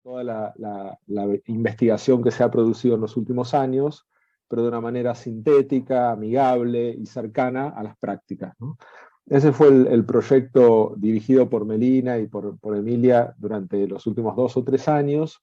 toda la investigación que se ha producido en los últimos años, pero de una manera sintética, amigable y cercana a las prácticas, ¿no? Ese fue el proyecto dirigido por Melina y por Emilia durante los últimos 2 o 3 años,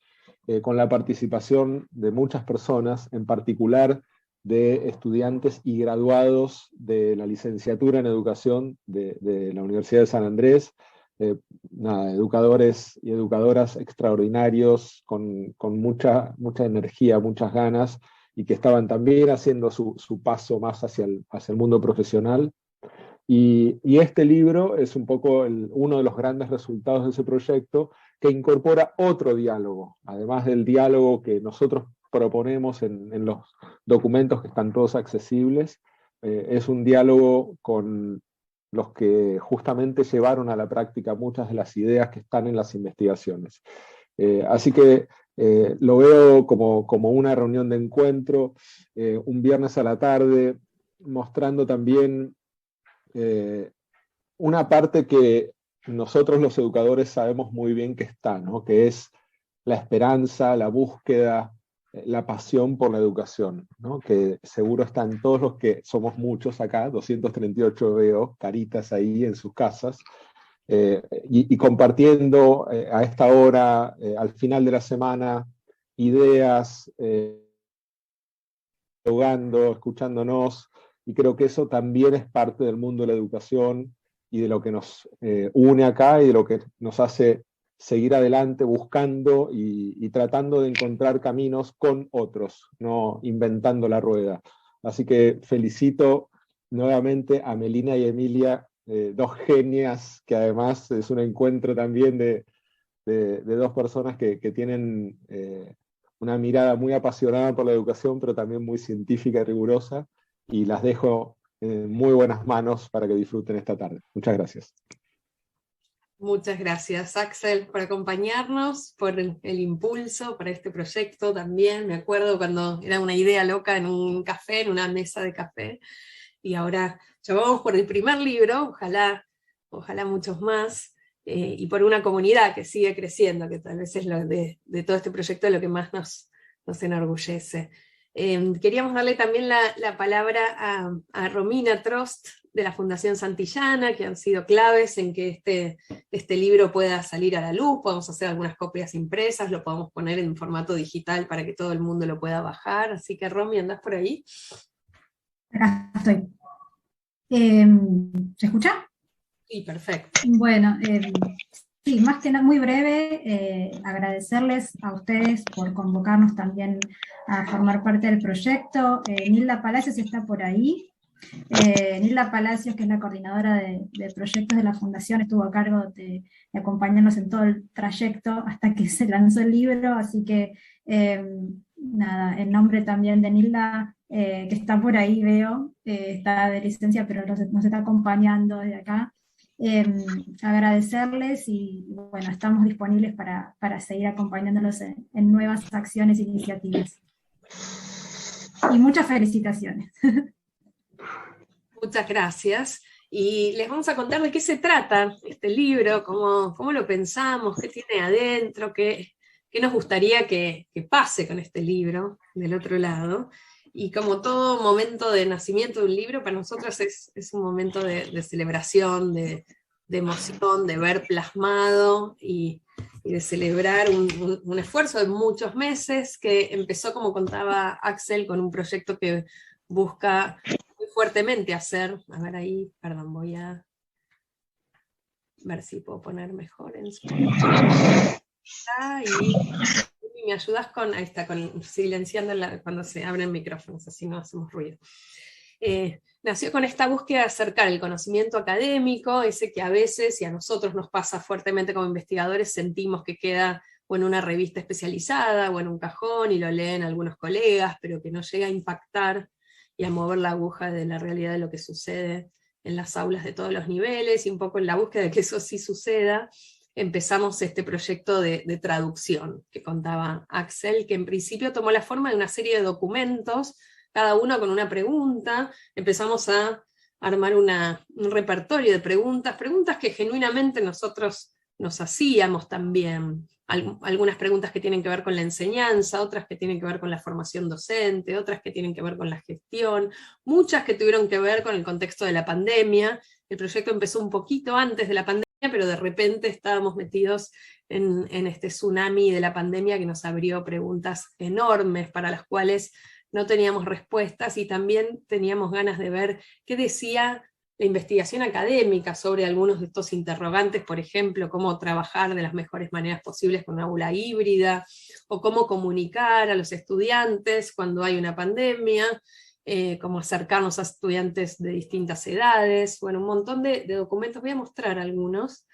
con la participación de muchas personas, en particular de estudiantes y graduados de la licenciatura en educación de la Universidad de San Andrés, educadores y educadoras extraordinarios, con mucha energía, muchas ganas, y que estaban también haciendo su paso más hacia el mundo profesional. Y este libro es un poco uno de los grandes resultados de ese proyecto, que incorpora otro diálogo, además del diálogo que nosotros proponemos en los documentos que están todos accesibles. Es un diálogo con los que justamente llevaron a la práctica muchas de las ideas que están en las investigaciones. Así que lo veo como una reunión de encuentro, un viernes a la tarde, mostrando también una parte que nosotros los educadores sabemos muy bien que está, ¿no? Que es la esperanza, la búsqueda, la pasión por la educación, ¿no? Que seguro están todos los que somos muchos acá, 238 veo, caritas ahí en sus casas, y compartiendo a esta hora, al final de la semana, ideas, dialogando, escuchándonos, y creo que eso también es parte del mundo de la educación y de lo que nos une acá y de lo que nos hace seguir adelante buscando y tratando de encontrar caminos con otros, no inventando la rueda. Así que felicito nuevamente a Melina y Emilia, 2 genias, que además es un encuentro también de 2 personas que tienen una mirada muy apasionada por la educación, pero también muy científica y rigurosa, y las dejo en muy buenas manos para que disfruten esta tarde. Muchas gracias. Muchas gracias, Axel, por acompañarnos, por el impulso para este proyecto también. Me acuerdo cuando era una idea loca en un café, en una mesa de café, y ahora ya vamos por el primer libro, ojalá muchos más, y por una comunidad que sigue creciendo, que tal vez es lo de todo este proyecto lo que más nos enorgullece. Queríamos darle también la palabra a Romina Trost, de la Fundación Santillana, que han sido claves en que este libro pueda salir a la luz. Podemos hacer algunas copias impresas, lo podemos poner en formato digital para que todo el mundo lo pueda bajar. Así que, Romy, ¿andás por ahí? Acá estoy. ¿Se escucha? Sí, perfecto. Bueno, sí, más que nada, muy breve, agradecerles a ustedes por convocarnos también a formar parte del proyecto. Nilda Palacios está por ahí. Nilda Palacios, que es la coordinadora de proyectos de la Fundación, estuvo a cargo de acompañarnos en todo el trayecto hasta que se lanzó el libro, así que nada, en nombre también de Nilda, que está por ahí, veo, está de licencia, pero nos está acompañando desde acá. Agradecerles y bueno, estamos disponibles para seguir acompañándolos en nuevas acciones e iniciativas. Y muchas felicitaciones. Muchas gracias. Y les vamos a contar de qué se trata este libro, cómo lo pensamos, qué tiene adentro, qué nos gustaría que pase con este libro del otro lado. Y como todo momento de nacimiento de un libro, para nosotros es un momento de celebración, de emoción, de ver plasmado y de celebrar un esfuerzo de muchos meses que empezó, como contaba Axel, con un proyecto que busca muy fuertemente hacer, a ver ahí, perdón, voy a ver si puedo poner mejor en su... Y me ayudas con, ahí está, con silenciando cuando se abren micrófonos, así no hacemos ruido. Nació con esta búsqueda de acercar el conocimiento académico, ese que a veces, y a nosotros nos pasa fuertemente como investigadores, sentimos que queda o en una revista especializada, o en un cajón, y lo leen algunos colegas, pero que no llega a impactar y a mover la aguja de la realidad de lo que sucede en las aulas de todos los niveles, y un poco en la búsqueda de que eso sí suceda, empezamos este proyecto de traducción que contaba Axel, que en principio tomó la forma de una serie de documentos, cada uno con una pregunta. Empezamos a armar un repertorio de preguntas que genuinamente nosotros nos hacíamos también, algunas preguntas que tienen que ver con la enseñanza, otras que tienen que ver con la formación docente, otras que tienen que ver con la gestión, muchas que tuvieron que ver con el contexto de la pandemia. El proyecto empezó un poquito antes de la pandemia, pero de repente estábamos metidos en este tsunami de la pandemia que nos abrió preguntas enormes para las cuales no teníamos respuestas, y también teníamos ganas de ver qué decía la investigación académica sobre algunos de estos interrogantes, por ejemplo, cómo trabajar de las mejores maneras posibles con una aula híbrida, o cómo comunicar a los estudiantes cuando hay una pandemia, cómo acercarnos a estudiantes de distintas edades, bueno, un montón de documentos. Voy a mostrar algunos,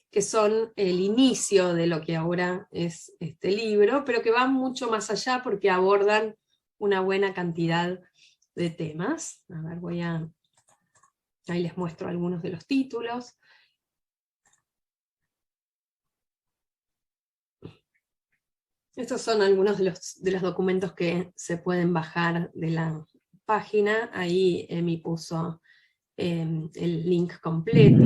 que son el inicio de lo que ahora es este libro, pero que van mucho más allá porque abordan una buena cantidad de temas. A ver, ahí les muestro algunos de los títulos. Estos son algunos de los documentos que se pueden bajar de la página. Ahí Emi puso el link completo.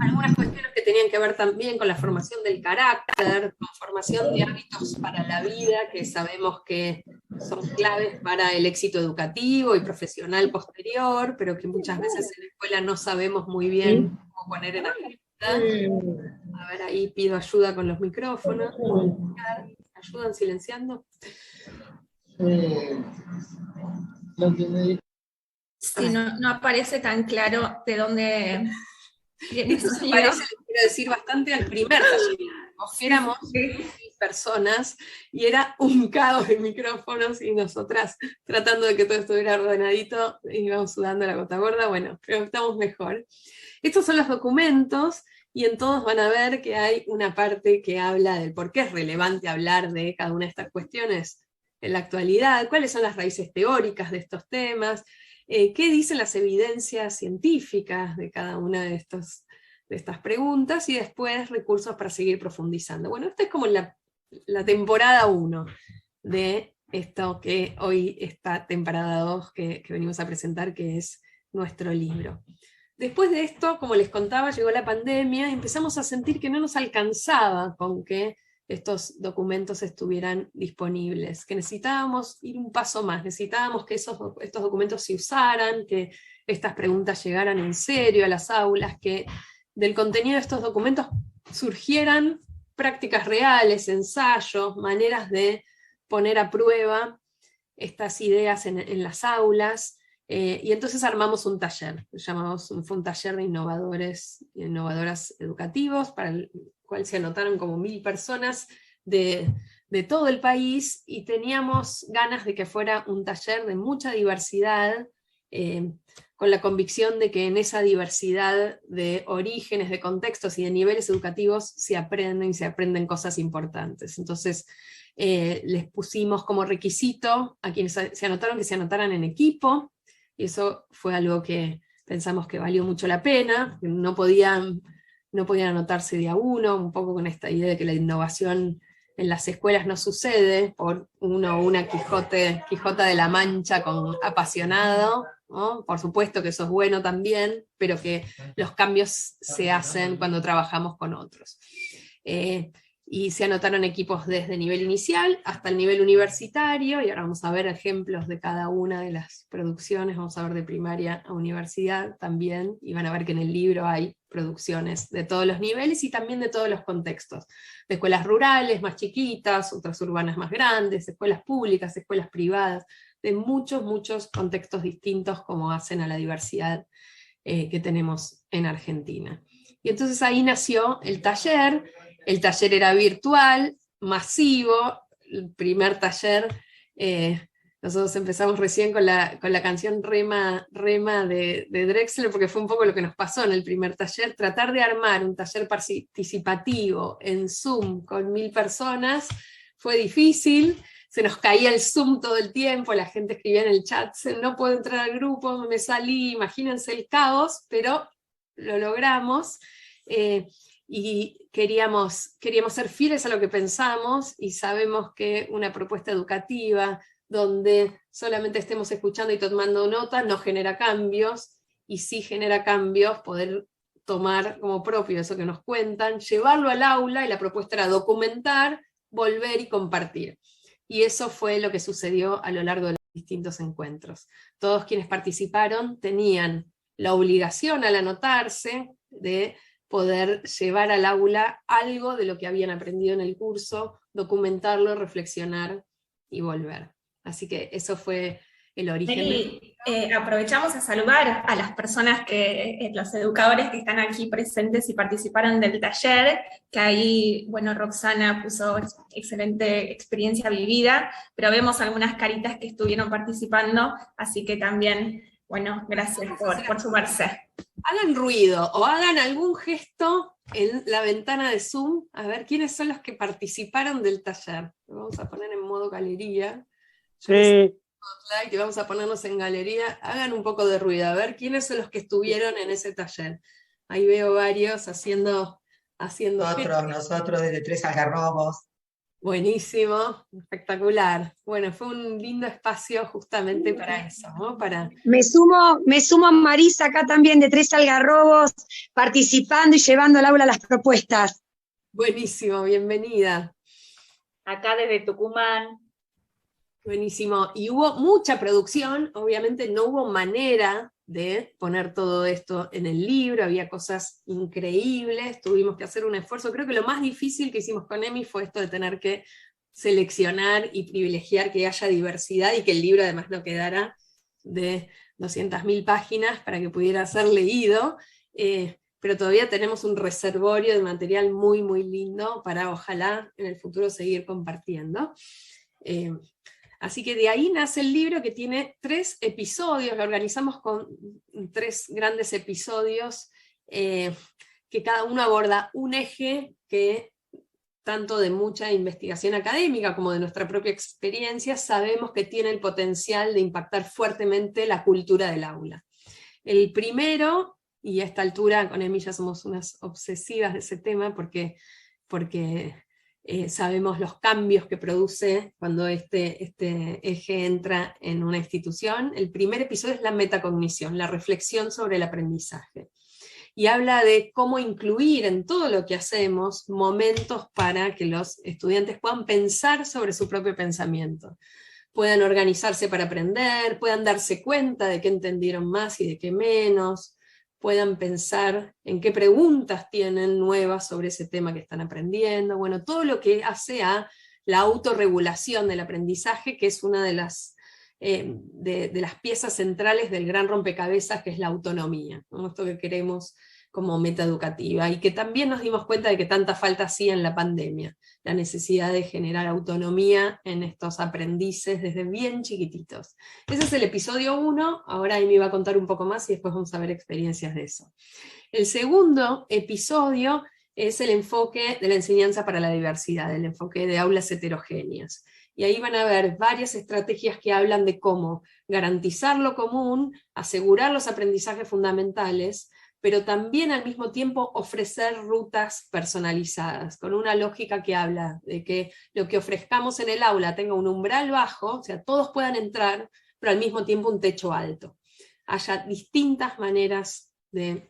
Algunas cuestiones que tenían que ver también con la formación del carácter, con formación de hábitos para la vida, que sabemos que son claves para el éxito educativo y profesional posterior, pero que muchas veces en la escuela no sabemos muy bien cómo poner en actividad. A ver, ahí pido ayuda con los micrófonos. ¿Ayudan silenciando? Sí, no aparece tan claro de dónde viene Esto ese se sonido. parece, les quiero decir, bastante al primer taller. Éramos 10 personas y era un caos de micrófonos, y nosotras tratando de que todo estuviera ordenadito, íbamos sudando la gota gorda. Bueno, pero estamos mejor. Estos son los documentos, y en todos van a ver que hay una parte que habla del por qué es relevante hablar de cada una de estas cuestiones en la actualidad, cuáles son las raíces teóricas de estos temas, qué dicen las evidencias científicas de cada una de estas preguntas, y después recursos para seguir profundizando. Bueno, esta es como la temporada 1 de esto que hoy está temporada 2 que venimos a presentar, que es nuestro libro. Después de esto, como les contaba, llegó la pandemia y empezamos a sentir que no nos alcanzaba con que estos documentos estuvieran disponibles, que necesitábamos ir un paso más, necesitábamos que estos documentos se usaran, que estas preguntas llegaran en serio a las aulas, que del contenido de estos documentos surgieran prácticas reales, ensayos, maneras de poner a prueba estas ideas en las aulas. Y entonces armamos un taller, fue un taller de innovadores y innovadoras educativos, para el cual se anotaron como 1000 personas de todo el país, y teníamos ganas de que fuera un taller de mucha diversidad, con la convicción de que en esa diversidad de orígenes, de contextos y de niveles educativos se aprenden cosas importantes. Entonces les pusimos como requisito a quienes se anotaron que se anotaran en equipo, y eso fue algo que pensamos que valió mucho la pena. No podían anotarse de a uno, un poco con esta idea de que la innovación en las escuelas no sucede por uno o una Quijota de la Mancha con apasionado, ¿no? Por supuesto que eso es bueno también, pero que los cambios se hacen cuando trabajamos con otros. Y se anotaron equipos desde nivel inicial hasta el nivel universitario, y ahora vamos a ver ejemplos de cada una de las producciones. Vamos a ver de primaria a universidad también, y van a ver que en el libro hay producciones de todos los niveles y también de todos los contextos, de escuelas rurales más chiquitas, otras urbanas más grandes, escuelas públicas, escuelas privadas, de muchos contextos distintos, como hacen a la diversidad que tenemos en Argentina. Y entonces ahí nació el taller. El taller era virtual, masivo, el primer taller. Nosotros empezamos recién con la canción Rema de Drexler, porque fue un poco lo que nos pasó en el primer taller, tratar de armar un taller participativo en Zoom con 1000 personas, fue difícil, se nos caía el Zoom todo el tiempo, la gente escribía en el chat, no puedo entrar al grupo, me salí, imagínense el caos, pero lo logramos. Y queríamos ser fieles a lo que pensamos, y sabemos que una propuesta educativa donde solamente estemos escuchando y tomando notas no genera cambios, y sí genera cambios poder tomar como propio eso que nos cuentan, llevarlo al aula, y la propuesta era documentar, volver y compartir. Y eso fue lo que sucedió a lo largo de los distintos encuentros. Todos quienes participaron tenían la obligación al anotarse de poder llevar al aula algo de lo que habían aprendido en el curso, documentarlo, reflexionar y volver. Así que eso fue el origen. Meli, aprovechamos a saludar a las personas los educadores que están aquí presentes y participaron del taller, que ahí, bueno, Roxana puso excelente experiencia vivida, pero vemos algunas caritas que estuvieron participando, así que también, bueno, gracias por sumarse. Hagan ruido o hagan algún gesto en la ventana de Zoom, a ver quiénes son los que participaron del taller. Lo vamos a poner en modo galería. Sí. Y vamos a ponernos en galería. Hagan un poco de ruido, a ver quiénes son los que estuvieron en ese taller. Ahí veo varios haciendo nosotros desde Tres Algarrobos. Buenísimo, espectacular. Bueno, fue un lindo espacio justamente para eso, ¿no? Me sumo a Marisa acá también de Tres Algarrobos, participando y llevando al aula las propuestas. Buenísimo, bienvenida. Acá desde Tucumán. Buenísimo. Y hubo mucha producción, obviamente no hubo manera de poner todo esto en el libro, había cosas increíbles, tuvimos que hacer un esfuerzo. Creo que lo más difícil que hicimos con Emi fue esto de tener que seleccionar y privilegiar que haya diversidad y que el libro además no quedara de 200.000 páginas para que pudiera ser leído, pero todavía tenemos un reservorio de material muy, muy lindo para ojalá en el futuro seguir compartiendo. Así que de ahí nace el libro, que tiene 3 episodios, lo organizamos con 3 grandes episodios, que cada uno aborda un eje que, tanto de mucha investigación académica como de nuestra propia experiencia, sabemos que tiene el potencial de impactar fuertemente la cultura del aula. El primero, y a esta altura con Emi ya somos unas obsesivas de ese tema, porque sabemos los cambios que produce cuando este eje entra en una institución. El primer episodio es la metacognición, la reflexión sobre el aprendizaje. Y habla de cómo incluir en todo lo que hacemos momentos para que los estudiantes puedan pensar sobre su propio pensamiento, puedan organizarse para aprender, puedan darse cuenta de qué entendieron más y de qué menos, puedan pensar en qué preguntas tienen nuevas sobre ese tema que están aprendiendo. Bueno, todo lo que hace a la autorregulación del aprendizaje, que es una de las piezas centrales del gran rompecabezas, que es la autonomía, ¿no? Esto que queremos como meta educativa, y que también nos dimos cuenta de que tanta falta hacía en la pandemia, la necesidad de generar autonomía en estos aprendices desde bien chiquititos. Ese es el episodio 1, ahora Amy va a contar un poco más y después vamos a ver experiencias de eso. El segundo episodio es el enfoque de la enseñanza para la diversidad, el enfoque de aulas heterogéneas. Y ahí van a ver varias estrategias que hablan de cómo garantizar lo común, asegurar los aprendizajes fundamentales, pero también al mismo tiempo ofrecer rutas personalizadas, con una lógica que habla de que lo que ofrezcamos en el aula tenga un umbral bajo, o sea, todos puedan entrar, pero al mismo tiempo un techo alto. Haya distintas maneras de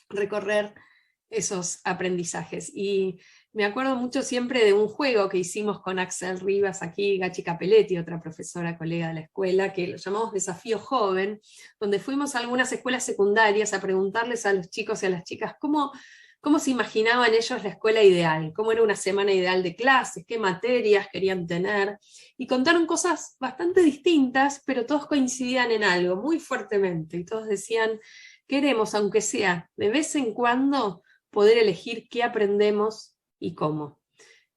recorrer esos aprendizajes. Y me acuerdo mucho siempre de un juego que hicimos con Axel Rivas aquí, Gachi Capelletti, otra profesora, colega de la escuela, que lo llamamos Desafío Joven, donde fuimos a algunas escuelas secundarias a preguntarles a los chicos y a las chicas cómo se imaginaban ellos la escuela ideal, cómo era una semana ideal de clases, qué materias querían tener, y contaron cosas bastante distintas, pero todos coincidían en algo muy fuertemente, y todos decían, queremos, aunque sea de vez en cuando, poder elegir qué aprendemos y cómo.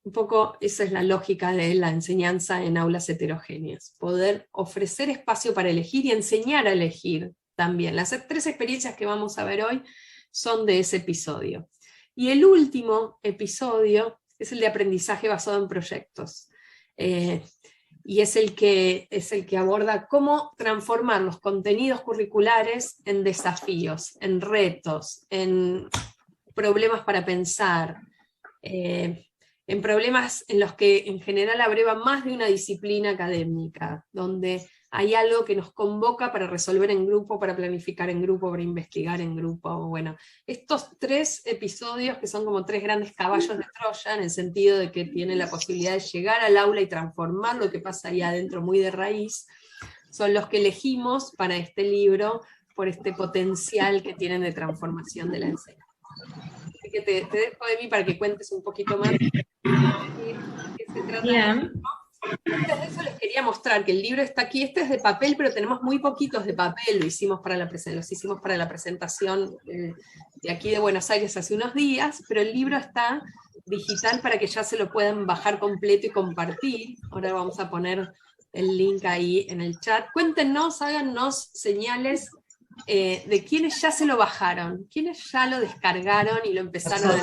Un poco esa es la lógica de la enseñanza en aulas heterogéneas, poder ofrecer espacio para elegir y enseñar a elegir también. Las 3 experiencias que vamos a ver hoy son de ese episodio. Y el último episodio es el de aprendizaje basado en proyectos. Y es el que aborda cómo transformar los contenidos curriculares en desafíos, en retos, en problemas para pensar, en problemas en los que en general abreva más de una disciplina académica, donde hay algo que nos convoca para resolver en grupo, para planificar en grupo, para investigar en grupo. Bueno, estos 3 episodios que son como 3 grandes caballos de Troya, en el sentido de que tienen la posibilidad de llegar al aula y transformar lo que pasa ahí adentro muy de raíz, son los que elegimos para este libro, por este potencial que tienen de transformación de la enseñanza. Así que te dejo, Emi, para que cuentes un poquito más de qué se trata. Bien. Antes de eso les quería mostrar que el libro está aquí. Este es de papel, pero tenemos muy poquitos de papel. Los hicimos para la presentación de aquí de Buenos Aires hace unos días, pero el libro está digital para que ya se lo puedan bajar completo y compartir. Ahora vamos a poner el link ahí en el chat. Cuéntenos, háganos señales de quienes ya se lo bajaron, quienes ya lo descargaron y lo empezaron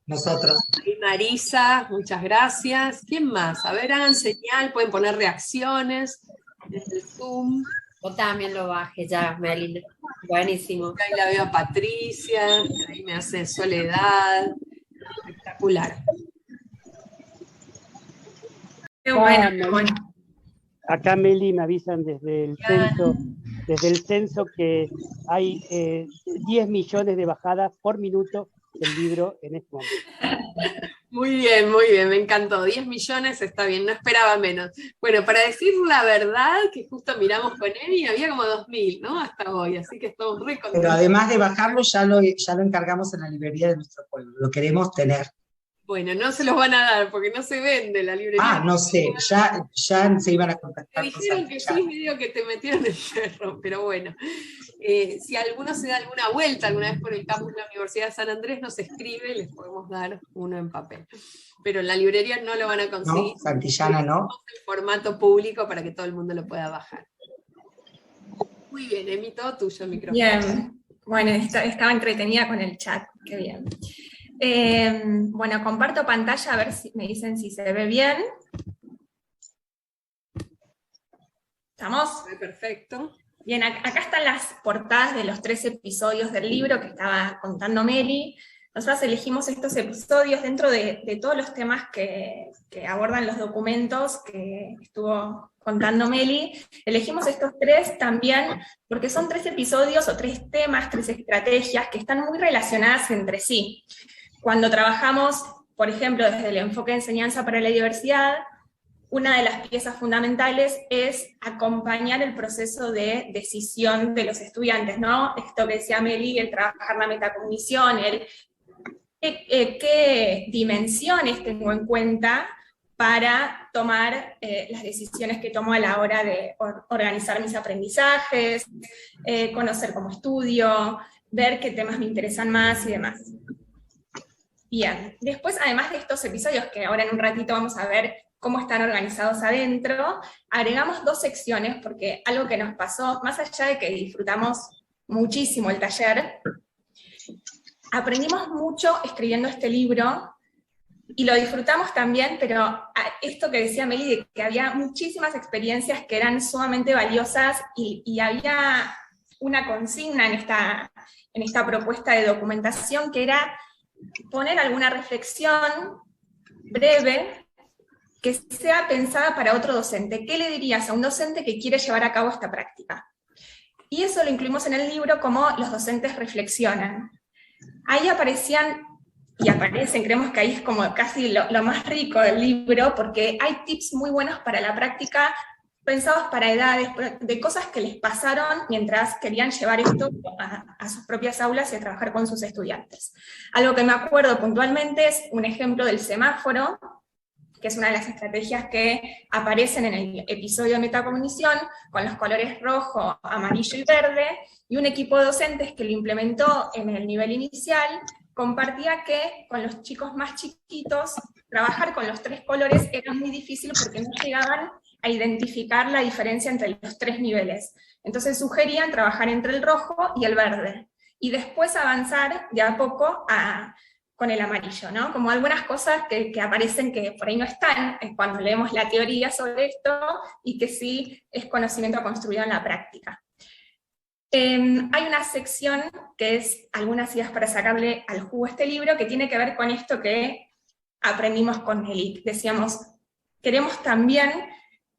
Nosotros. Y Marisa, muchas gracias. ¿Quién más? A ver, hagan señal, pueden poner reacciones desde el Zoom. Yo también lo bajé ya, Melinda. Buenísimo. Ahí la veo a Patricia, ahí me hace Soledad. Espectacular. Qué bueno. Acá, Meli, me avisan desde el censo que hay 10 millones de bajadas por minuto del libro en este momento. Muy bien, me encantó. 10 millones está bien, no esperaba menos. Bueno, para decir la verdad, que justo miramos con Emi, había como 2.000, ¿no? Hasta hoy, así que estamos re contentos. Pero además de bajarlo, ya lo encargamos en la librería de nuestro pueblo, lo queremos tener. Bueno, no se los van a dar porque no se vende la librería. Ah, no sé, ya se iban a contactar. Me dijeron que sí, medio que te metieron el perro, pero bueno. Si alguno se da alguna vuelta alguna vez por el campus de la Universidad de San Andrés, nos escribe, les podemos dar uno en papel. Pero en la librería no lo van a conseguir. No, Santillana no. En formato público para que todo el mundo lo pueda bajar. Muy bien, Emi, todo tuyo, el micrófono. Bien, bueno, estaba entretenida con el chat, qué bien. Bueno, comparto pantalla, a ver si me dicen si se ve bien. ¿Estamos? Perfecto. Bien, acá están las portadas de los 3 episodios del libro que estaba contando Meli. Nosotros elegimos estos episodios dentro de todos los temas que abordan los documentos que estuvo contando Meli. Elegimos estos 3 también porque son 3 episodios o 3 temas, 3 estrategias que están muy relacionadas entre sí. Cuando trabajamos, por ejemplo, desde el enfoque de enseñanza para la diversidad, una de las piezas fundamentales es acompañar el proceso de decisión de los estudiantes, ¿no? Esto que decía Meli, el trabajar la metacognición, qué dimensiones tengo en cuenta para tomar las decisiones que tomo a la hora de organizar mis aprendizajes, conocer cómo estudio, ver qué temas me interesan más y demás. Bien, después, además de estos episodios, que ahora en un ratito vamos a ver cómo están organizados adentro, agregamos 2 secciones, porque algo que nos pasó, más allá de que disfrutamos muchísimo el taller, aprendimos mucho escribiendo este libro, y lo disfrutamos también, pero esto que decía Meli, de que había muchísimas experiencias que eran sumamente valiosas, y había una consigna en esta propuesta de documentación, que era poner alguna reflexión breve que sea pensada para otro docente. ¿Qué le dirías a un docente que quiere llevar a cabo esta práctica? Y eso lo incluimos en el libro como los docentes reflexionan. Ahí aparecían, y aparecen, creemos que ahí es como casi lo más rico del libro, porque hay tips muy buenos para la práctica, pensados para edades, de cosas que les pasaron mientras querían llevar esto a sus propias aulas y a trabajar con sus estudiantes. Algo que me acuerdo puntualmente es un ejemplo del semáforo, que es una de las estrategias que aparecen en el episodio de metacognición, con los colores rojo, amarillo y verde, y un equipo de docentes que lo implementó en el nivel inicial, compartía que con los chicos más chiquitos, trabajar con los 3 colores era muy difícil porque no llegaban a identificar la diferencia entre los 3 niveles. Entonces sugerían trabajar entre el rojo y el verde, y después avanzar de a poco con el amarillo, ¿no? Como algunas cosas que aparecen que por ahí no están cuando leemos la teoría sobre esto, y que sí es conocimiento construido en la práctica. Hay una sección que es algunas ideas para sacarle al jugo a este libro, que tiene que ver con esto que aprendimos con Meli. Decíamos, queremos también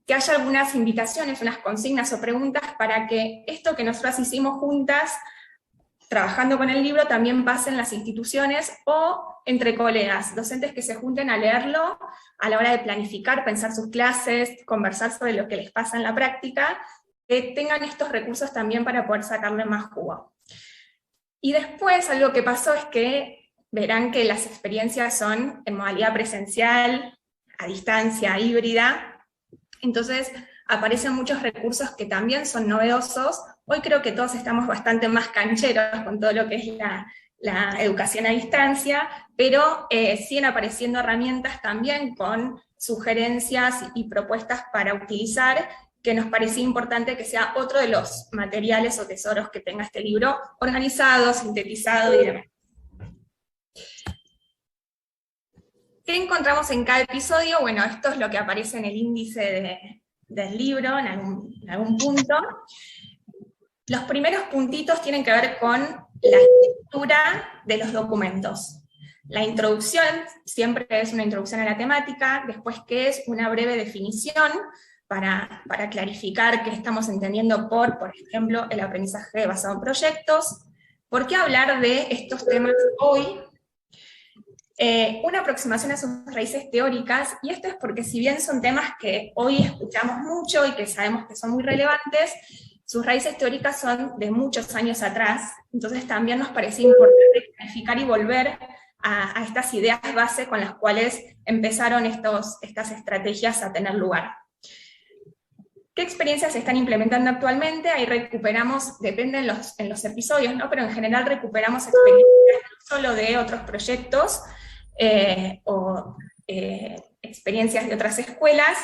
que haya algunas invitaciones, unas consignas o preguntas para que esto que nosotras hicimos juntas, trabajando con el libro, también pase en las instituciones o entre colegas, docentes que se junten a leerlo a la hora de planificar, pensar sus clases, conversar sobre lo que les pasa en la práctica, que tengan estos recursos también para poder sacarle más jugo. Y después algo que pasó es que verán que las experiencias son en modalidad presencial, a distancia, híbrida. Entonces aparecen muchos recursos que también son novedosos. Hoy creo que todos estamos bastante más cancheros con todo lo que es la educación a distancia, pero siguen apareciendo herramientas también con sugerencias y propuestas para utilizar, que nos parecía importante que sea otro de los materiales o tesoros que tenga este libro, organizado, sintetizado y demás. ¿Qué encontramos en cada episodio? Bueno, esto es lo que aparece en el índice del libro, en algún punto. Los primeros puntitos tienen que ver con la estructura de los documentos. La introducción siempre es una introducción a la temática, después que es una breve definición para clarificar qué estamos entendiendo por ejemplo, el aprendizaje basado en proyectos. ¿Por qué hablar de estos temas hoy? Una aproximación a sus raíces teóricas, y esto es porque si bien son temas que hoy escuchamos mucho y que sabemos que son muy relevantes, sus raíces teóricas son de muchos años atrás, entonces también nos parecía importante clarificar y volver a estas ideas base con las cuales empezaron estas estrategias a tener lugar. ¿Qué experiencias se están implementando actualmente? Ahí recuperamos, depende en los episodios, ¿no? Pero en general recuperamos experiencias no solo de otros proyectos, experiencias de otras escuelas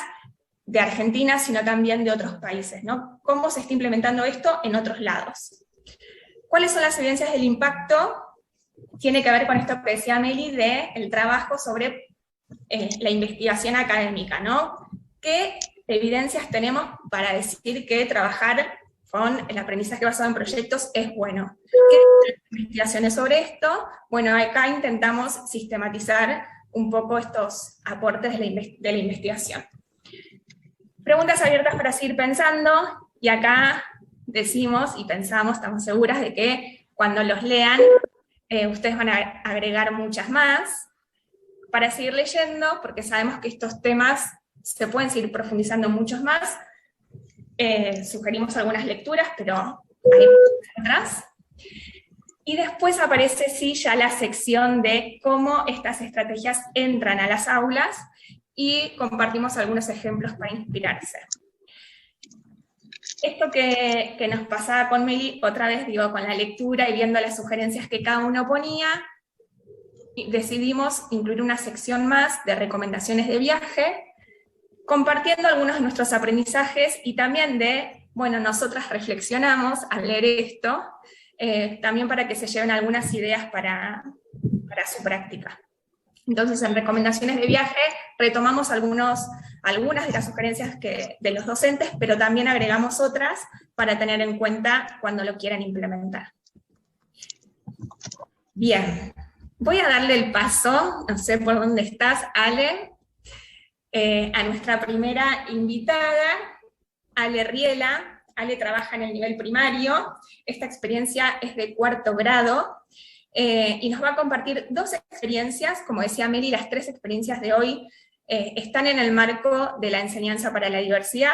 de Argentina, sino también de otros países, ¿no? ¿Cómo se está implementando esto en otros lados? ¿Cuáles son las evidencias del impacto? Tiene que ver con esto que decía Meli del trabajo sobre la investigación académica, ¿no? ¿Qué evidencias tenemos para decir que trabajar con el aprendizaje basado en proyectos es bueno? ¿Qué investigaciones sobre esto? Bueno, acá intentamos sistematizar un poco estos aportes de la investigación. Preguntas abiertas para seguir pensando, y acá decimos y pensamos, estamos seguras de que cuando los lean, ustedes van a agregar muchas más para seguir leyendo, porque sabemos que estos temas se pueden seguir profundizando muchos más. Sugerimos algunas lecturas, pero hay muchas atrás. Y después aparece sí ya la sección de cómo estas estrategias entran a las aulas, y compartimos algunos ejemplos para inspirarse. Esto que nos pasaba con Meli, otra vez digo, con la lectura y viendo las sugerencias que cada uno ponía, decidimos incluir una sección más de recomendaciones de viaje, compartiendo algunos de nuestros aprendizajes y también bueno, nosotras reflexionamos al leer esto, también para que se lleven algunas ideas para su práctica. Entonces, en recomendaciones de viaje retomamos algunas de las sugerencias de los docentes, pero también agregamos otras para tener en cuenta cuando lo quieran implementar. Bien, voy a darle el paso, no sé por dónde estás, Ale, a nuestra primera invitada, Ale Riela. Ale trabaja en el nivel primario, esta experiencia es de 4º grado, y nos va a compartir 2 experiencias. Como decía Meli, las 3 experiencias de hoy están en el marco de la enseñanza para la diversidad,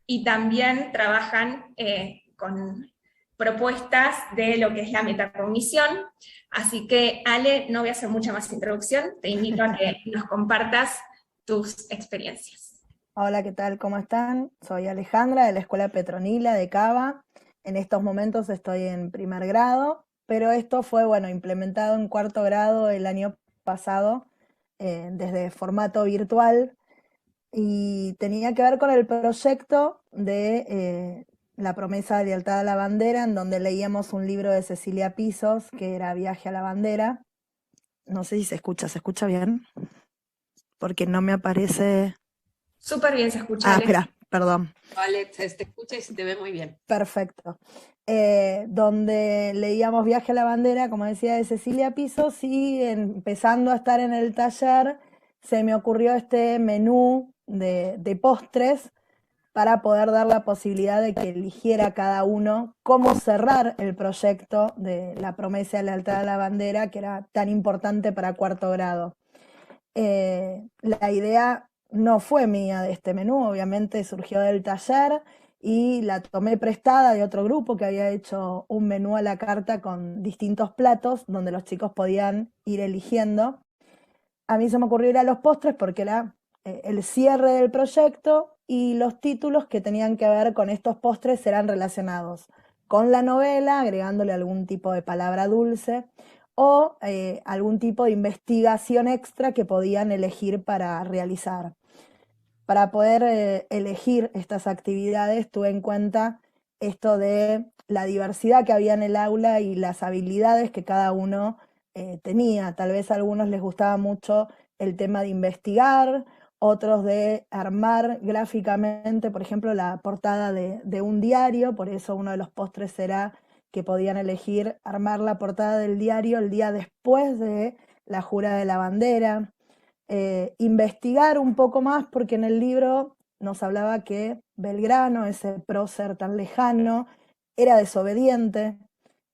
y también trabajan con propuestas de lo que es la metacognición. Así que, Ale, no voy a hacer mucha más introducción, te invito a que nos compartas tus experiencias. Hola, ¿qué tal? ¿Cómo están? Soy Alejandra de la Escuela Petronila de Cava. En estos momentos estoy en 1º grado, pero esto fue, bueno, implementado en 4º grado el año pasado, desde formato virtual, y tenía que ver con el proyecto de La promesa de lealtad a la bandera, en donde leíamos un libro de Cecilia Pisos, que era Viaje a la bandera. No sé si ¿se escucha bien? Porque no me aparece... Súper bien se escucha. Espera, perdón. Vale, se te escucha y se te ve muy bien. Perfecto. Donde leíamos Viaje a la bandera, como decía, de Cecilia Pisos, y empezando a estar en el taller, se me ocurrió este menú de postres, para poder dar la posibilidad de que eligiera cada uno cómo cerrar el proyecto de la promesa de lealtad a la bandera, que era tan importante para cuarto grado. La idea no fue mía de este menú, obviamente surgió del taller y la tomé prestada de otro grupo que había hecho un menú a la carta con distintos platos donde los chicos podían ir eligiendo. A mí se me ocurrió ir a los postres porque era el cierre del proyecto y los títulos que tenían que ver con estos postres eran relacionados con la novela, agregándole algún tipo de palabra dulce o algún tipo de investigación extra que podían elegir para realizar. Para poder elegir estas actividades tuve en cuenta esto de la diversidad que había en el aula y las habilidades que cada uno tenía. Tal vez a algunos les gustaba mucho el tema de investigar, otros de armar gráficamente, por ejemplo, la portada de un diario, por eso uno de los postres era que podían elegir armar la portada del diario el día después de la jura de la bandera. Investigar un poco más, porque en el libro nos hablaba que Belgrano, ese prócer tan lejano, era desobediente,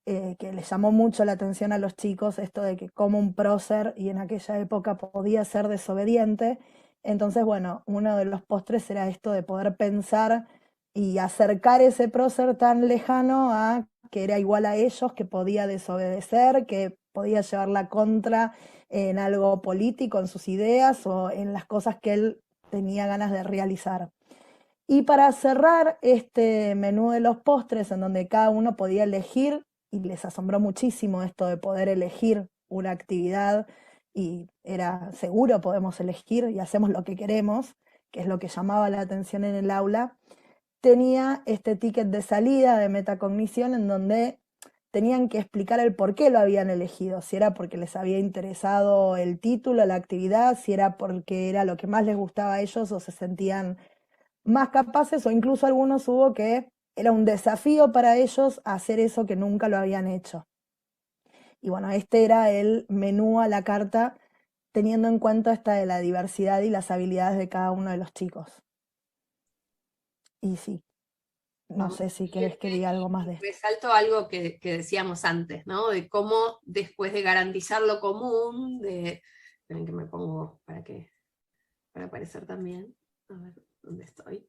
que les llamó mucho la atención a los chicos esto de que como un prócer y en aquella época podía ser desobediente. Entonces, bueno, uno de los postres era esto de poder pensar y acercar ese prócer tan lejano a que era igual a ellos, que podía desobedecer, que podía llevar la contra en algo político, en sus ideas o en las cosas que él tenía ganas de realizar. Y para cerrar este menú de los postres, en donde cada uno podía elegir, y les asombró muchísimo esto de poder elegir una actividad, y era seguro, podemos elegir y hacemos lo que queremos, que es lo que llamaba la atención en el aula, tenía este ticket de salida de metacognición en donde tenían que explicar el por qué lo habían elegido, si era porque les había interesado el título, la actividad, si era porque era lo que más les gustaba a ellos o se sentían más capaces, o incluso algunos hubo que era un desafío para ellos hacer eso que nunca lo habían hecho. Y bueno, este era el menú a la carta, teniendo en cuenta esta de la diversidad y las habilidades de cada uno de los chicos. Y sí, no sé si querés que diga algo más de esto. Resalto algo que decíamos antes, ¿no? De cómo después de garantizar lo común, esperen que me pongo para aparecer también, a ver dónde estoy.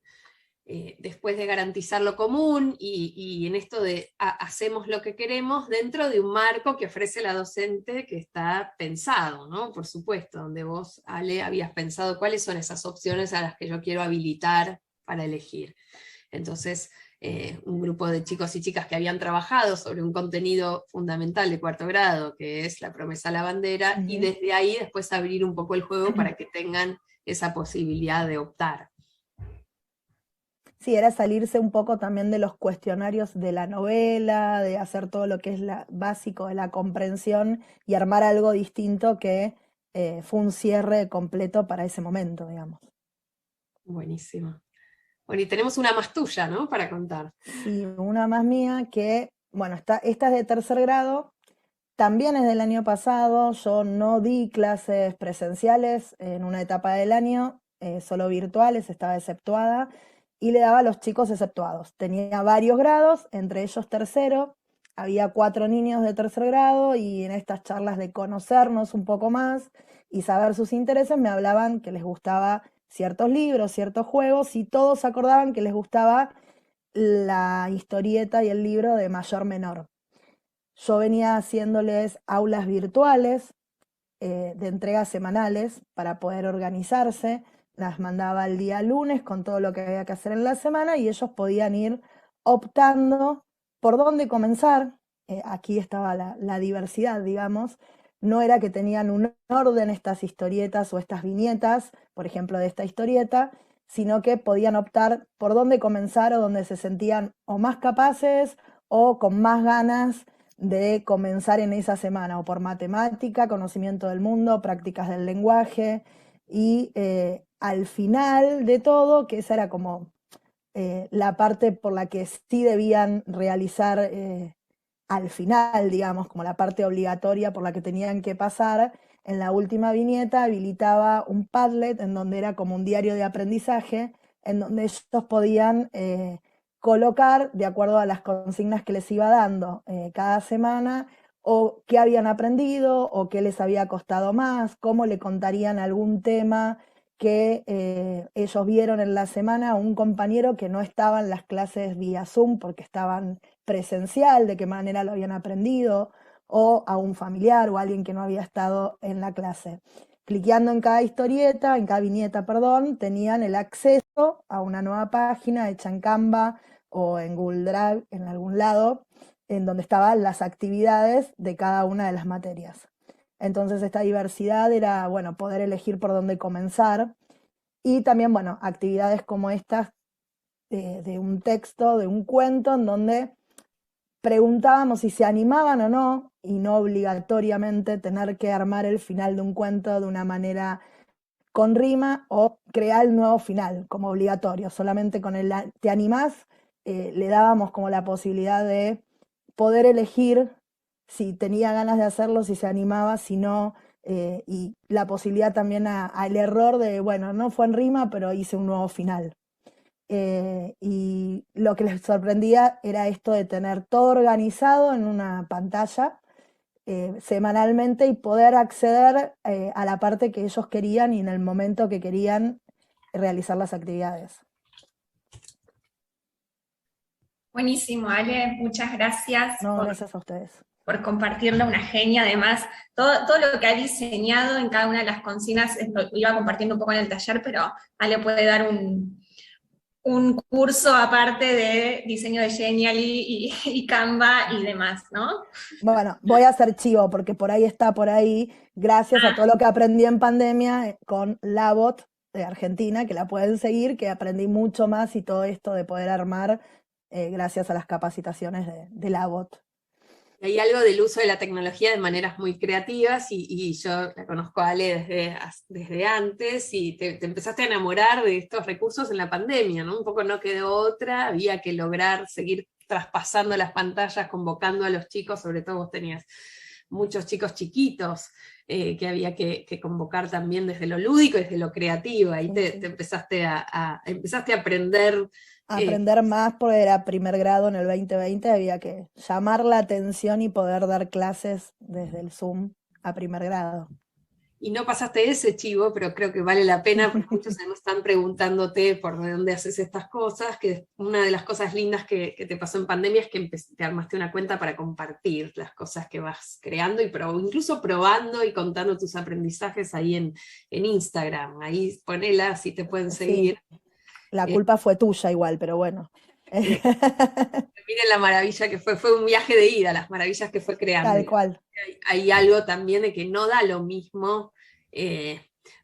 Después de garantizar lo común y en esto de hacemos lo que queremos dentro de un marco que ofrece la docente que está pensado, ¿no? Por supuesto, donde vos, Ale, habías pensado cuáles son esas opciones a las que yo quiero habilitar para elegir. Entonces, un grupo de chicos y chicas que habían trabajado sobre un contenido fundamental de cuarto grado, que es la promesa a la bandera, y desde ahí después abrir un poco el juego para que tengan esa posibilidad de optar. Sí, era salirse un poco también de los cuestionarios de la novela, de hacer todo lo que es básico de la comprensión y armar algo distinto que fue un cierre completo para ese momento, digamos. Buenísimo. Bueno, y tenemos una más tuya, ¿no? Para contar. Sí, una más mía que, bueno, esta es de tercer grado, también es del año pasado. Yo no di clases presenciales en una etapa del año, solo virtuales, estaba exceptuada, y le daba a los chicos exceptuados. Tenía varios grados, entre ellos tercero, había 4 niños de tercer grado, y en estas charlas de conocernos un poco más y saber sus intereses, me hablaban que les gustaba ciertos libros, ciertos juegos, y todos acordaban que les gustaba la historieta y el libro de mayor menor. Yo venía haciéndoles aulas virtuales de entregas semanales para poder organizarse, las mandaba el día lunes con todo lo que había que hacer en la semana, y ellos podían ir optando por dónde comenzar. Aquí estaba la diversidad, digamos. No era que tenían un orden estas historietas o estas viñetas, por ejemplo, de esta historieta, sino que podían optar por dónde comenzar o donde se sentían o más capaces o con más ganas de comenzar en esa semana, o por matemática, conocimiento del mundo, prácticas del lenguaje, y al final de todo, que esa era como la parte por la que sí debían realizar al final, digamos, como la parte obligatoria por la que tenían que pasar, en la última viñeta habilitaba un Padlet en donde era como un diario de aprendizaje, en donde ellos podían colocar, de acuerdo a las consignas que les iba dando cada semana, o qué habían aprendido, o qué les había costado más, cómo le contarían algún tema que ellos vieron en la semana a un compañero que no estaba en las clases vía Zoom porque estaban presencial, de qué manera lo habían aprendido, o a un familiar o a alguien que no había estado en la clase. Cliqueando en cada historieta, en cada viñeta, perdón, tenían el acceso a una nueva página hecha en Canva o en Google Drive, en algún lado, en donde estaban las actividades de cada una de las materias. Entonces esta diversidad era, bueno, poder elegir por dónde comenzar, y también, bueno, actividades como estas de un texto, de un cuento, en donde preguntábamos si se animaban o no, y no obligatoriamente tener que armar el final de un cuento de una manera con rima o crear el nuevo final como obligatorio. Solamente con el ¿te animás? Le dábamos como la posibilidad de poder elegir si tenía ganas de hacerlo, si se animaba, si no, y la posibilidad también al error de, bueno, no fue en rima, pero hice un nuevo final. Y lo que les sorprendía era esto de tener todo organizado en una pantalla semanalmente, y poder acceder a la parte que ellos querían y en el momento que querían realizar las actividades. Buenísimo, Ale, muchas gracias. No, gracias a ustedes. Por compartirlo, una genia. Además, todo lo que ha diseñado en cada una de las consignas, lo iba compartiendo un poco en el taller, pero Ale puede dar un curso aparte de diseño de Genially y Canva y demás, ¿no? Bueno, voy a hacer chivo, porque por ahí, gracias a todo lo que aprendí en pandemia con Labot de Argentina, que la pueden seguir, que aprendí mucho más, y todo esto de poder armar gracias a las capacitaciones de Labot. Hay algo del uso de la tecnología de maneras muy creativas, y yo la conozco a Ale desde antes, y te empezaste a enamorar de estos recursos en la pandemia, ¿no? Un poco no quedó otra, había que lograr seguir traspasando las pantallas, convocando a los chicos, sobre todo vos tenías muchos chicos chiquitos que había que convocar también desde lo lúdico y desde lo creativo. Ahí te empezaste a aprender. Aprender más, porque era primer grado en el 2020, había que llamar la atención y poder dar clases desde el Zoom a primer grado. Y no pasaste ese chivo, pero creo que vale la pena, porque muchos además están preguntándote por dónde haces estas cosas, que una de las cosas lindas que te pasó en pandemia es que te armaste una cuenta para compartir las cosas que vas creando, y incluso probando y contando tus aprendizajes ahí en Instagram. Ahí ponela, si te pueden seguir. Sí. La culpa fue tuya igual, pero bueno. Miren la maravilla que fue un viaje de ida, las maravillas que fue creando. Tal cual. Hay algo también de que no da lo mismo,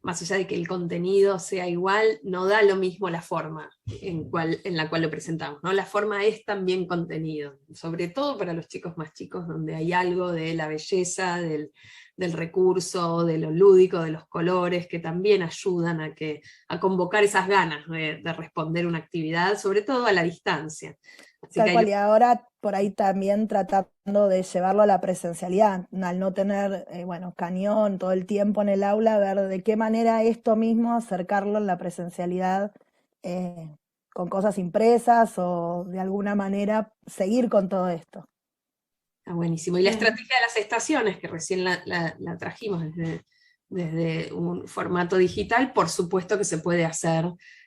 más allá de que el contenido sea igual, no da lo mismo la forma en la cual lo presentamos, ¿no? La forma es también contenido, sobre todo para los chicos más chicos, donde hay algo de la belleza, del recurso, de lo lúdico, de los colores, que también ayudan a convocar esas ganas de responder una actividad, sobre todo a la distancia. Así Tal cual, y ahora por ahí también tratando de llevarlo a la presencialidad, al no tener, cañón todo el tiempo en el aula, ver de qué manera esto mismo acercarlo en la presencialidad, con cosas impresas, o de alguna manera seguir con todo esto. Ah, buenísimo. Y la estrategia de las estaciones, que recién la trajimos desde un formato digital, por supuesto que se puede hacer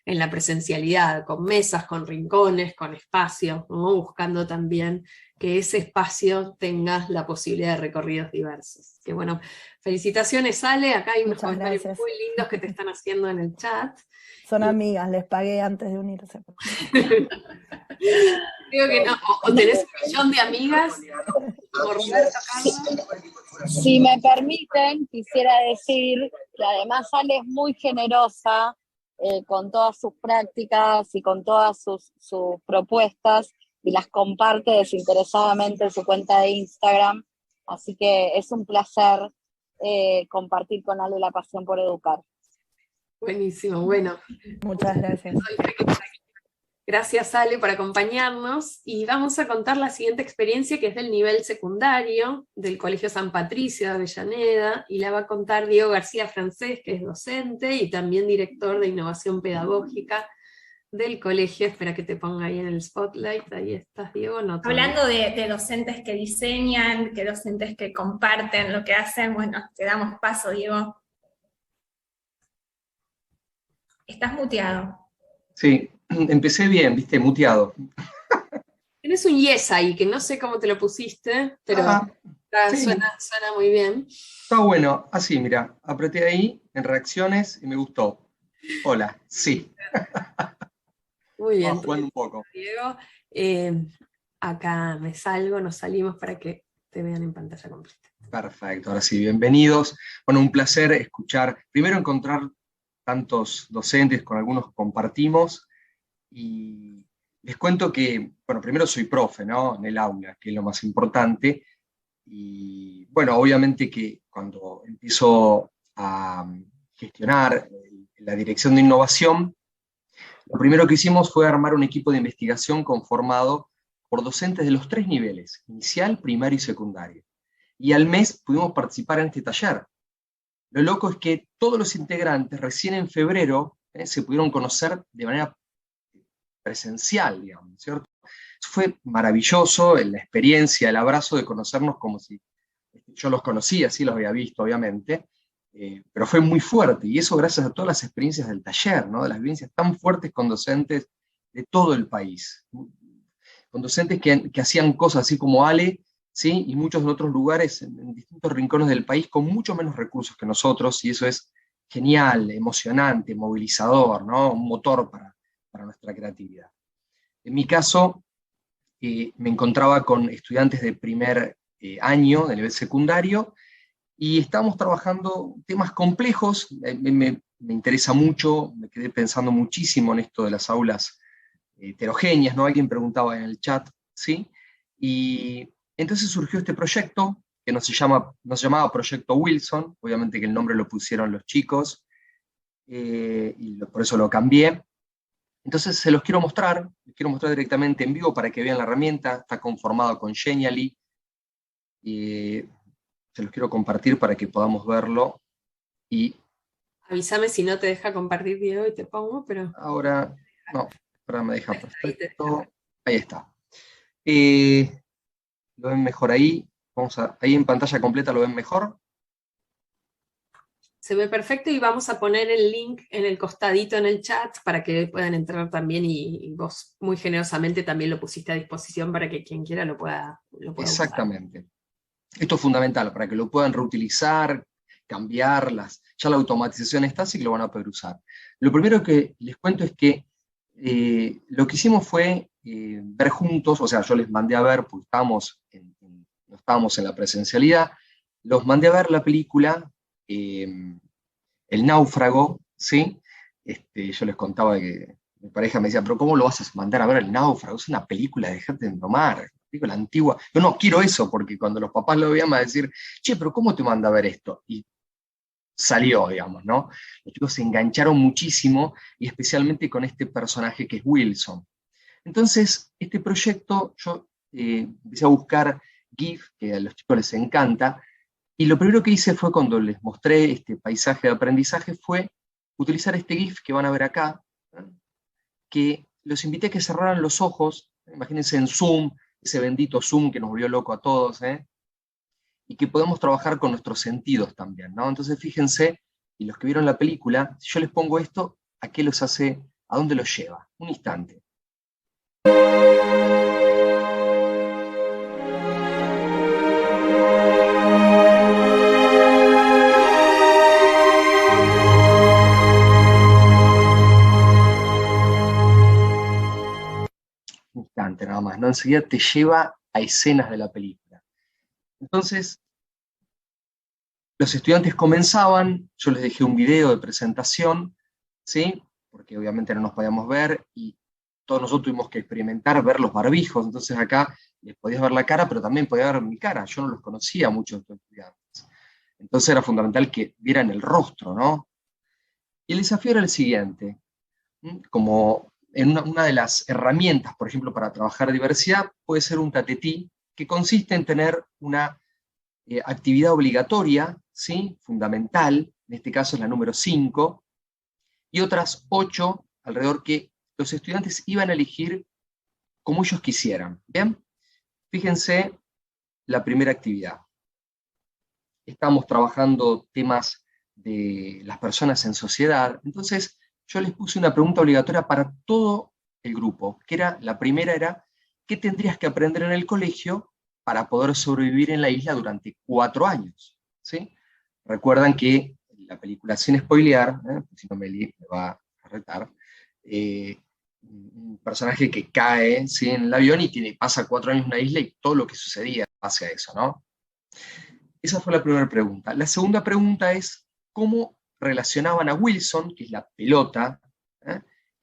en la presencialidad, con mesas, con rincones, con espacios, ¿no? Buscando también que ese espacio tenga la posibilidad de recorridos diversos. Que bueno, felicitaciones, Ale. Acá hay unos comentarios muy lindos que te están haciendo en el chat. Son amigas, les pagué antes de unirse. Creo que no, o tenés 1 millón de amigas. Si me permiten, quisiera decir que además Ale es muy generosa con todas sus prácticas y con todas sus propuestas, y las comparte desinteresadamente en su cuenta de Instagram, así que es un placer compartir con Ale la pasión por educar. Buenísimo, bueno. Muchas gracias. Gracias, Ale, por acompañarnos, y vamos a contar la siguiente experiencia, que es del nivel secundario del Colegio San Patricio de Avellaneda, y la va a contar Diego García Francés, que es docente y también director de innovación pedagógica del colegio. Espera que te ponga ahí en el spotlight. Ahí estás, Diego. No, Hablando de docentes que diseñan, que docentes que comparten lo que hacen, bueno, te damos paso, Diego. Estás muteado. Sí, empecé bien, viste, muteado. Tienes un yes ahí, que no sé cómo te lo pusiste, pero sí. suena muy bien. Está bueno, así, mira, apreté ahí en reacciones y me gustó. Hola, sí. Muy bien. Vamos jugando un poco. Diego, acá me salgo, nos salimos para que te vean en pantalla completa. Perfecto, ahora sí, bienvenidos. Bueno, un placer escuchar, primero encontrar tantos docentes, con algunos compartimos, y les cuento que, bueno, primero soy profe, ¿no? En el aula, que es lo más importante, y bueno, obviamente que cuando empiezo a gestionar la dirección de innovación, lo primero que hicimos fue armar un equipo de investigación conformado por docentes de los 3 niveles, inicial, primario y secundario. Y al mes pudimos participar en este taller. Lo loco es que todos los integrantes recién en febrero se pudieron conocer de manera presencial, digamos, ¿cierto? Fue maravilloso la experiencia, el abrazo de conocernos como si yo los conocía, sí los había visto, obviamente, pero fue muy fuerte, y eso gracias a todas las experiencias del taller, ¿no? De las vivencias tan fuertes con docentes de todo el país, con docentes que hacían cosas así como Ale, ¿sí? Y muchos de otros lugares en distintos rincones del país con mucho menos recursos que nosotros, y eso es genial, emocionante, movilizador, ¿no? Un motor para nuestra creatividad. En mi caso, me encontraba con estudiantes de primer año, de nivel secundario, y estábamos trabajando temas complejos. Me interesa mucho, me quedé pensando muchísimo en esto de las aulas heterogéneas, ¿no? Alguien preguntaba en el chat, ¿sí? Y entonces surgió este proyecto, que nos llamaba Proyecto Wilson, obviamente que el nombre lo pusieron los chicos, y por eso lo cambié. Entonces se los quiero mostrar, les quiero mostrar directamente en vivo para que vean la herramienta. Está conformado con Genially, y se los quiero compartir para que podamos verlo. Y avísame si no te deja compartir, Diego, y te pongo, pero... Ahora, no, ahora me deja perfecto. Ahí está. ¿Lo ven mejor ahí? Ahí en pantalla completa lo ven mejor. Se ve perfecto, y vamos a poner el link en el costadito en el chat para que puedan entrar también, y vos muy generosamente también lo pusiste a disposición para que quien quiera lo pueda Exactamente. usar. Esto es fundamental para que lo puedan reutilizar, cambiarlas. Ya la automatización está, así que lo van a poder usar. Lo primero que les cuento es que lo que hicimos fue ver juntos, o sea, yo les mandé a ver, porque no estábamos en la presencialidad, los mandé a ver la película El Náufrago, ¿sí? Yo les contaba que mi pareja me decía, pero ¿cómo lo vas a mandar a ver El Náufrago? Es una película de gente en mar, película antigua. Yo no quiero eso, porque cuando los papás lo veían me iban a decir, che, pero ¿cómo te manda a ver esto? Y salió, digamos, ¿no? Los chicos se engancharon muchísimo, y especialmente con este personaje que es Wilson. Entonces, este proyecto, yo empecé a buscar GIF, que a los chicos les encanta, y lo primero que hice fue, cuando les mostré este paisaje de aprendizaje, fue utilizar este GIF que van a ver acá, ¿eh? Que los invité a que cerraran los ojos. Imagínense en Zoom, ese bendito Zoom que nos volvió loco a todos, y que podemos trabajar con nuestros sentidos también, ¿no? Entonces fíjense, y los que vieron la película, si yo les pongo esto, ¿a qué los hace? ¿A dónde los lleva? Un instante. Un instante nada más, ¿no? Enseguida te lleva a escenas de la película. Entonces, los estudiantes comenzaban, yo les dejé un video de presentación, ¿sí? Porque obviamente no nos podíamos ver, y todos nosotros tuvimos que experimentar ver los barbijos. Entonces acá les podías ver la cara, pero también podía ver mi cara. Yo no los conocía mucho a estos estudiantes. Entonces era fundamental que vieran el rostro, ¿no? Y el desafío era el siguiente. Como en una de las herramientas, por ejemplo, para trabajar diversidad, puede ser un tatetí, que consiste en tener una actividad obligatoria, ¿sí? Fundamental, en este caso es la número 5, y otras 8 alrededor que los estudiantes iban a elegir como ellos quisieran. ¿Bien? Fíjense la primera actividad. Estamos trabajando temas de las personas en sociedad, entonces yo les puse una pregunta obligatoria para todo el grupo, que era, la primera era, ¿qué tendrías que aprender en el colegio para poder sobrevivir en la isla durante 4 años? ¿Sí? Recuerdan que la película, sin spoilear, si no me va a retar, un personaje que cae, ¿sí?, en el avión y pasa 4 años en una isla y todo lo que sucedía hacia eso, ¿no? Esa fue la primera pregunta. La segunda pregunta es, ¿cómo relacionaban a Wilson, que es la pelota,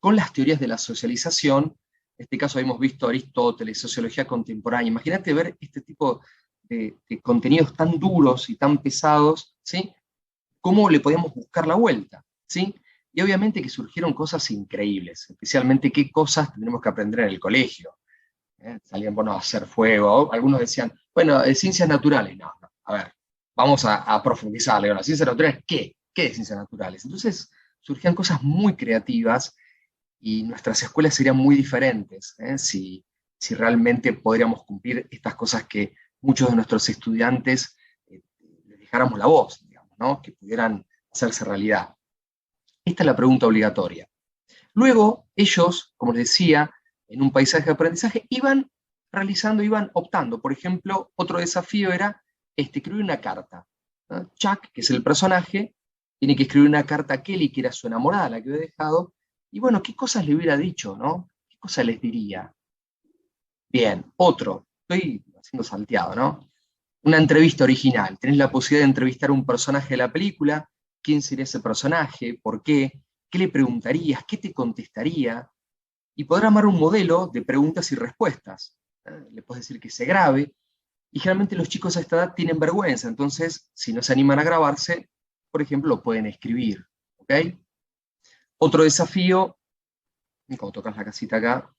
con las teorías de la socialización? En este caso hemos visto Aristóteles, sociología contemporánea. Imagínate ver este tipo de contenidos tan duros y tan pesados, ¿sí? ¿Cómo le podíamos buscar la vuelta? ¿Sí? Y obviamente que surgieron cosas increíbles, especialmente qué cosas tendremos que aprender en el colegio. Salían, bueno, a hacer fuego, algunos decían, bueno, ciencias naturales. No, a ver, vamos a profundizar. Bueno, ciencias naturales, ¿qué? ¿Qué es ciencias naturales? Entonces surgían cosas muy creativas y nuestras escuelas serían muy diferentes, si realmente podríamos cumplir estas cosas que muchos de nuestros estudiantes les dejáramos la voz, digamos, ¿no? Que pudieran hacerse realidad. Esta es la pregunta obligatoria. Luego, ellos, como les decía, en un paisaje de aprendizaje, iban optando. Por ejemplo, otro desafío era escribir una carta, ¿no? Chuck, que es el personaje, tiene que escribir una carta a Kelly, que era su enamorada, la que había dejado, y bueno, ¿qué cosas le hubiera dicho, no? ¿Qué cosas les diría? Bien, otro, estoy haciendo salteado, ¿no? Una entrevista original, tenés la posibilidad de entrevistar a un personaje de la película, ¿quién sería ese personaje? ¿Por qué? ¿Qué le preguntarías? ¿Qué te contestaría? Y poder armar un modelo de preguntas y respuestas. Le puedes decir que se grabe, y generalmente los chicos a esta edad tienen vergüenza, entonces, si no se animan a grabarse, por ejemplo, lo pueden escribir, ¿ok? Otro desafío, cuando tocas la casita acá,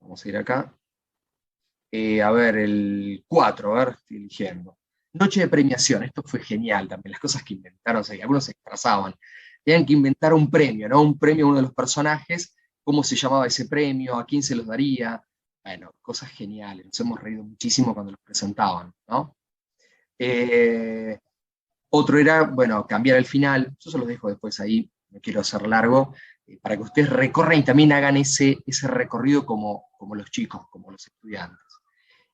vamos a ir acá, a ver, el 4, a ver, estoy eligiendo. Noche de premiación, esto fue genial también, las cosas que inventaron, o sea, algunos se extrasaban. Tenían que inventar un premio, ¿no? Un premio a uno de los personajes, cómo se llamaba ese premio, a quién se los daría. Bueno, cosas geniales, nos hemos reído muchísimo cuando los presentaban, ¿no? Otro era, bueno, cambiar el final, yo se los dejo después ahí, no quiero hacer largo, para que ustedes recorran y también hagan ese recorrido como los chicos, como los estudiantes.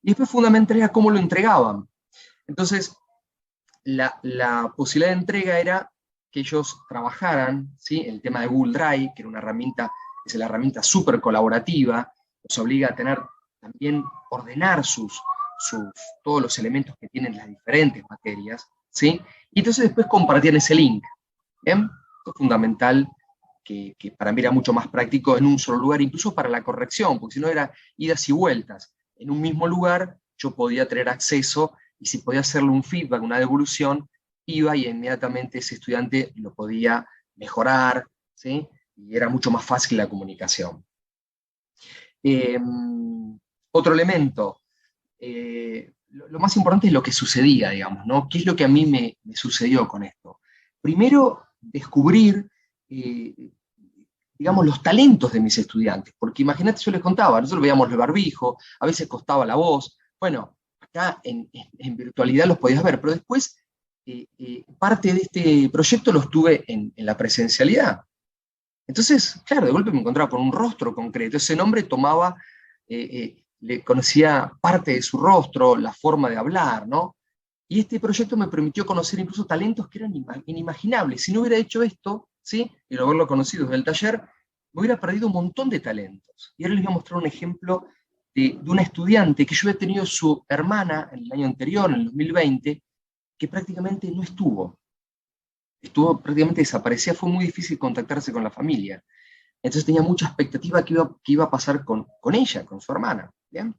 Y después fundamental era cómo lo entregaban. Entonces, la posibilidad de entrega era que ellos trabajaran, ¿sí? El tema de Google Drive, que era una herramienta, es la herramienta súper colaborativa, los obliga a tener también, ordenar todos los elementos que tienen las diferentes materias, ¿sí? Y entonces después compartían ese link, ¿bien? Esto es fundamental, que para mí era mucho más práctico en un solo lugar, incluso para la corrección, porque si no era idas y vueltas. En un mismo lugar yo podía tener acceso, y si podía hacerle un feedback, una devolución, iba y inmediatamente ese estudiante lo podía mejorar, ¿sí? Y era mucho más fácil la comunicación. Otro elemento, lo más importante es lo que sucedía, digamos, ¿no? ¿Qué es lo que a mí me sucedió con esto? Primero, descubrir, digamos, los talentos de mis estudiantes, porque imagínate, yo les contaba, nosotros veíamos el barbijo, a veces costaba la voz, bueno, acá en virtualidad los podías ver, pero después parte de este proyecto los tuve en la presencialidad. Entonces, claro, de golpe me encontraba con un rostro concreto, ese nombre tomaba, le conocía parte de su rostro, la forma de hablar, ¿no? Y este proyecto me permitió conocer incluso talentos que eran inimaginables. Si no hubiera hecho esto, ¿sí? Y no haberlo conocido desde el taller, me hubiera perdido un montón de talentos. Y ahora les voy a mostrar un ejemplo de una estudiante que yo había tenido su hermana en el año anterior, en el 2020, que prácticamente no estuvo prácticamente desaparecida, fue muy difícil contactarse con la familia. Entonces tenía mucha expectativa que iba a pasar con ella, con su hermana, ¿bien?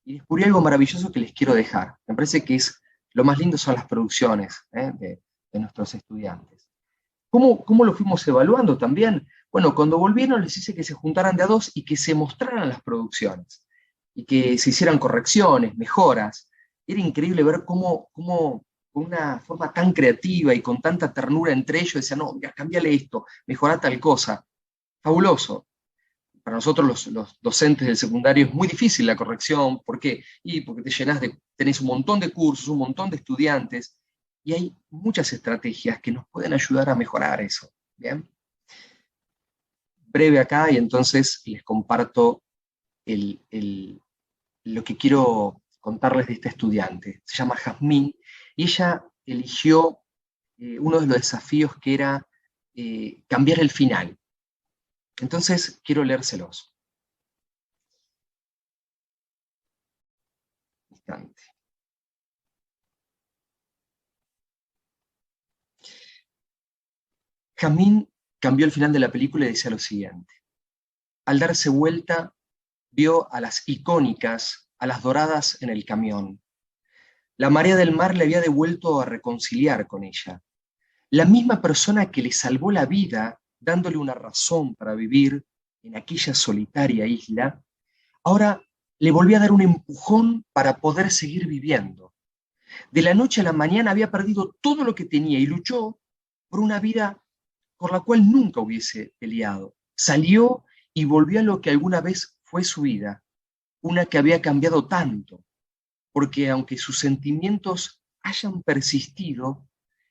Y descubrí algo maravilloso que les quiero dejar. Me parece que es lo más lindo son las producciones de nuestros estudiantes. ¿Cómo lo fuimos evaluando también? Bueno, cuando volvieron les hice que se juntaran de a dos y que se mostraran las producciones, y que se hicieran correcciones, mejoras. Era increíble ver cómo con una forma tan creativa y con tanta ternura entre ellos, decían, no, mira, cambiale esto, mejorá tal cosa. fabuloso. Para nosotros los docentes del secundario es muy difícil la corrección. ¿Por qué? Porque tenés un montón de cursos, un montón de estudiantes, y hay muchas estrategias que nos pueden ayudar a mejorar eso. ¿Bien? Breve acá, y entonces les comparto lo que quiero contarles de esta estudiante. Se llama Jazmín, y ella eligió uno de los desafíos que era cambiar el final. Entonces, quiero leérselos. Un instante. Jazmín cambió el final de la película y decía lo siguiente: al darse vuelta, vio a las icónicas, a las doradas en el camión. La marea del mar le había devuelto a reconciliar con ella. La misma persona que le salvó la vida, dándole una razón para vivir en aquella solitaria isla, ahora le volvía a dar un empujón para poder seguir viviendo. De la noche a la mañana había perdido todo lo que tenía y luchó por una vida por la cual nunca hubiese peleado. Salió y volvió a lo que alguna vez fue su vida, una que había cambiado tanto, porque aunque sus sentimientos hayan persistido,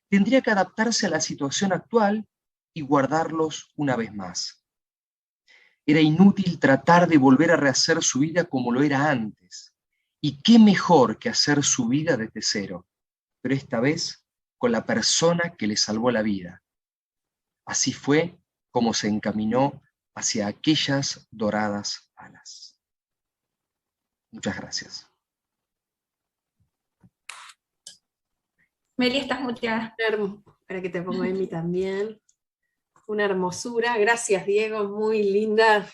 tendría que adaptarse a la situación actual y guardarlos una vez más. Era inútil tratar de volver a rehacer su vida como lo era antes, y qué mejor que hacer su vida desde cero, pero esta vez con la persona que le salvó la vida. Así fue como se encaminó hacia aquellas doradas alas. Muchas gracias. Meli, estás muteada. Para que te ponga en mí también. Una hermosura. Gracias, Diego. Muy linda,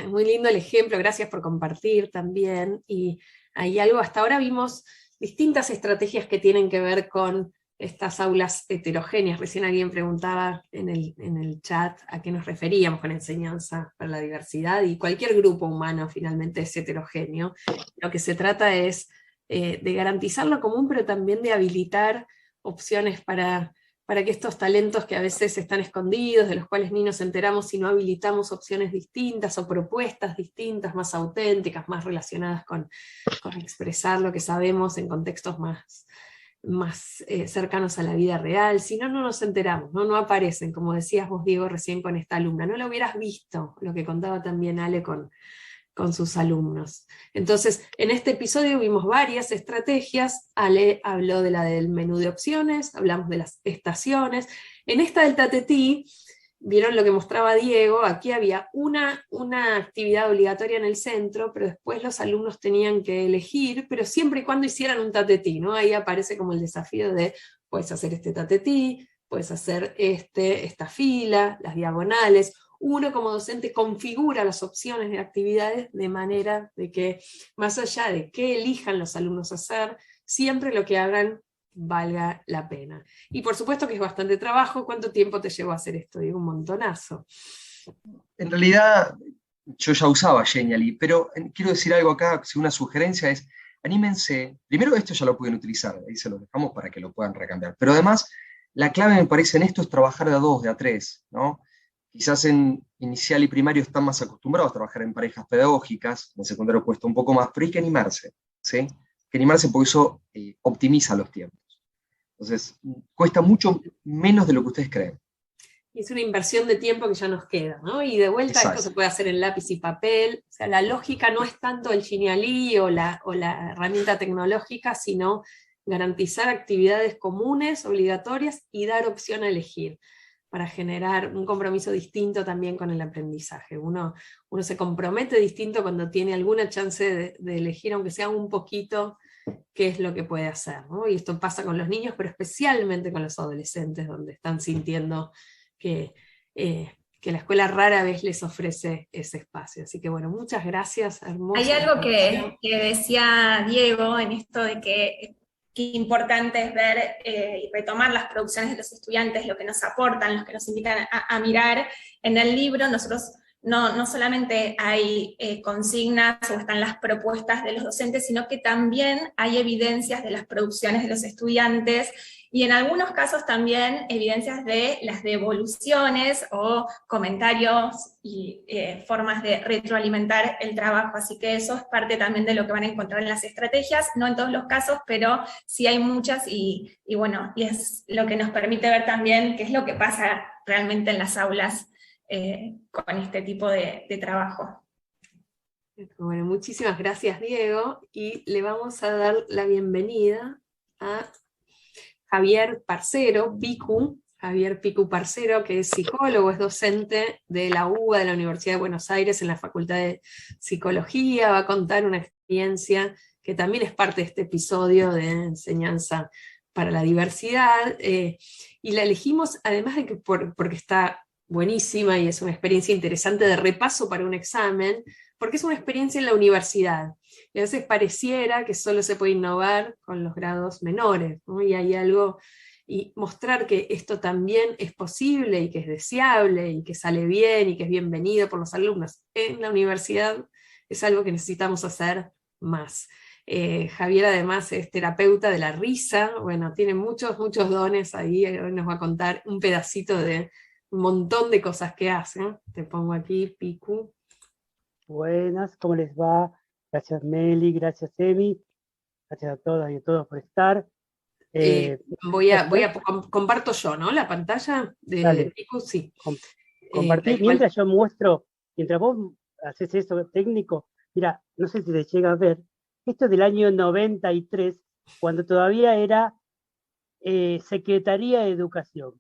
muy lindo el ejemplo. Gracias por compartir también. Y hay algo, hasta ahora vimos distintas estrategias que tienen que ver con estas aulas heterogéneas. Recién alguien preguntaba en el chat a qué nos referíamos con enseñanza para la diversidad, y cualquier grupo humano finalmente es heterogéneo. Lo que se trata es de garantizar lo común, pero también de habilitar opciones para que estos talentos que a veces están escondidos, de los cuales ni nos enteramos si no habilitamos opciones distintas o propuestas distintas, más auténticas, más relacionadas con expresar lo que sabemos en contextos más cercanos a la vida real. Si no, no nos enteramos, no aparecen, como decías vos, Diego, recién con esta alumna. No lo hubieras visto, lo que contaba también Ale con sus alumnos. Entonces, en este episodio vimos varias estrategias. Ale habló de la del menú de opciones, hablamos de las estaciones. En esta del tatetí, vieron lo que mostraba Diego, aquí había una actividad obligatoria en el centro, pero después los alumnos tenían que elegir, pero siempre y cuando hicieran un tatetí, ¿no? Ahí aparece como el desafío de, puedes hacer este tatetí, puedes hacer esta fila, las diagonales. Uno como docente configura las opciones de actividades de manera de que, más allá de qué elijan los alumnos hacer, siempre lo que hagan valga la pena. Y por supuesto que es bastante trabajo. ¿Cuánto tiempo te llevó a hacer esto? Digo, un montonazo. En realidad, yo ya usaba Genially, pero quiero decir algo acá, una sugerencia es, anímense, primero esto ya lo pueden utilizar, ahí se lo dejamos para que lo puedan recambiar, pero además, la clave me parece en esto es trabajar de a dos, de a tres, ¿no? Quizás en inicial y primario están más acostumbrados a trabajar en parejas pedagógicas, en secundario cuesta un poco más, pero hay que animarse, ¿sí? Hay que animarse porque eso optimiza los tiempos. Entonces, cuesta mucho menos de lo que ustedes creen. Y es una inversión de tiempo que ya nos queda, ¿no? Y de vuelta Exacto. Esto se puede hacer en lápiz y papel. O sea, la lógica no es tanto el Genially o la herramienta tecnológica, sino garantizar actividades comunes, obligatorias, y dar opción a elegir, para generar un compromiso distinto también con el aprendizaje. Uno se compromete distinto cuando tiene alguna chance de elegir, aunque sea un poquito, qué es lo que puede hacer, ¿no? Y esto pasa con los niños, pero especialmente con los adolescentes, donde están sintiendo que la escuela rara vez les ofrece ese espacio. Así que bueno, muchas gracias, hermosa. Hay algo que decía Diego en esto de que importante es ver y retomar las producciones de los estudiantes, lo que nos aportan, los que nos invitan a mirar. En el libro nosotros no solamente hay consignas o están las propuestas de los docentes, sino que también hay evidencias de las producciones de los estudiantes y en algunos casos también evidencias de las devoluciones o comentarios y formas de retroalimentar el trabajo. Así que eso es parte también de lo que van a encontrar en las estrategias, no en todos los casos, pero sí hay muchas y bueno, y es lo que nos permite ver también qué es lo que pasa realmente en las aulas con este tipo de trabajo. Bueno, muchísimas gracias, Diego, y le vamos a dar la bienvenida a Javier Parcero, Picu, Javier Picu Parcero, que es psicólogo, es docente de la UBA de la Universidad de Buenos Aires en la Facultad de Psicología, va a contar una experiencia que también es parte de este episodio de enseñanza para la diversidad, y la elegimos además de que porque está buenísima y es una experiencia interesante de repaso para un examen, porque es una experiencia en la universidad. Y a veces pareciera que solo se puede innovar con los grados menores, ¿no? Y hay algo, y mostrar que esto también es posible y que es deseable y que sale bien y que es bienvenido por los alumnos en la universidad es algo que necesitamos hacer más. Javier además es terapeuta de la risa, bueno, tiene muchos dones ahí, hoy nos va a contar un pedacito de un montón de cosas que hacen. Te pongo aquí, Picu. Buenas, ¿cómo les va? Gracias Meli, gracias Emi, gracias a todas y a todos por estar. Comparto yo, ¿no? La pantalla de Picu, sí. Compartir, mientras yo muestro, mientras vos haces eso técnico, mira, no sé si te llega a ver, esto es del año 93, cuando todavía era Secretaría de Educación.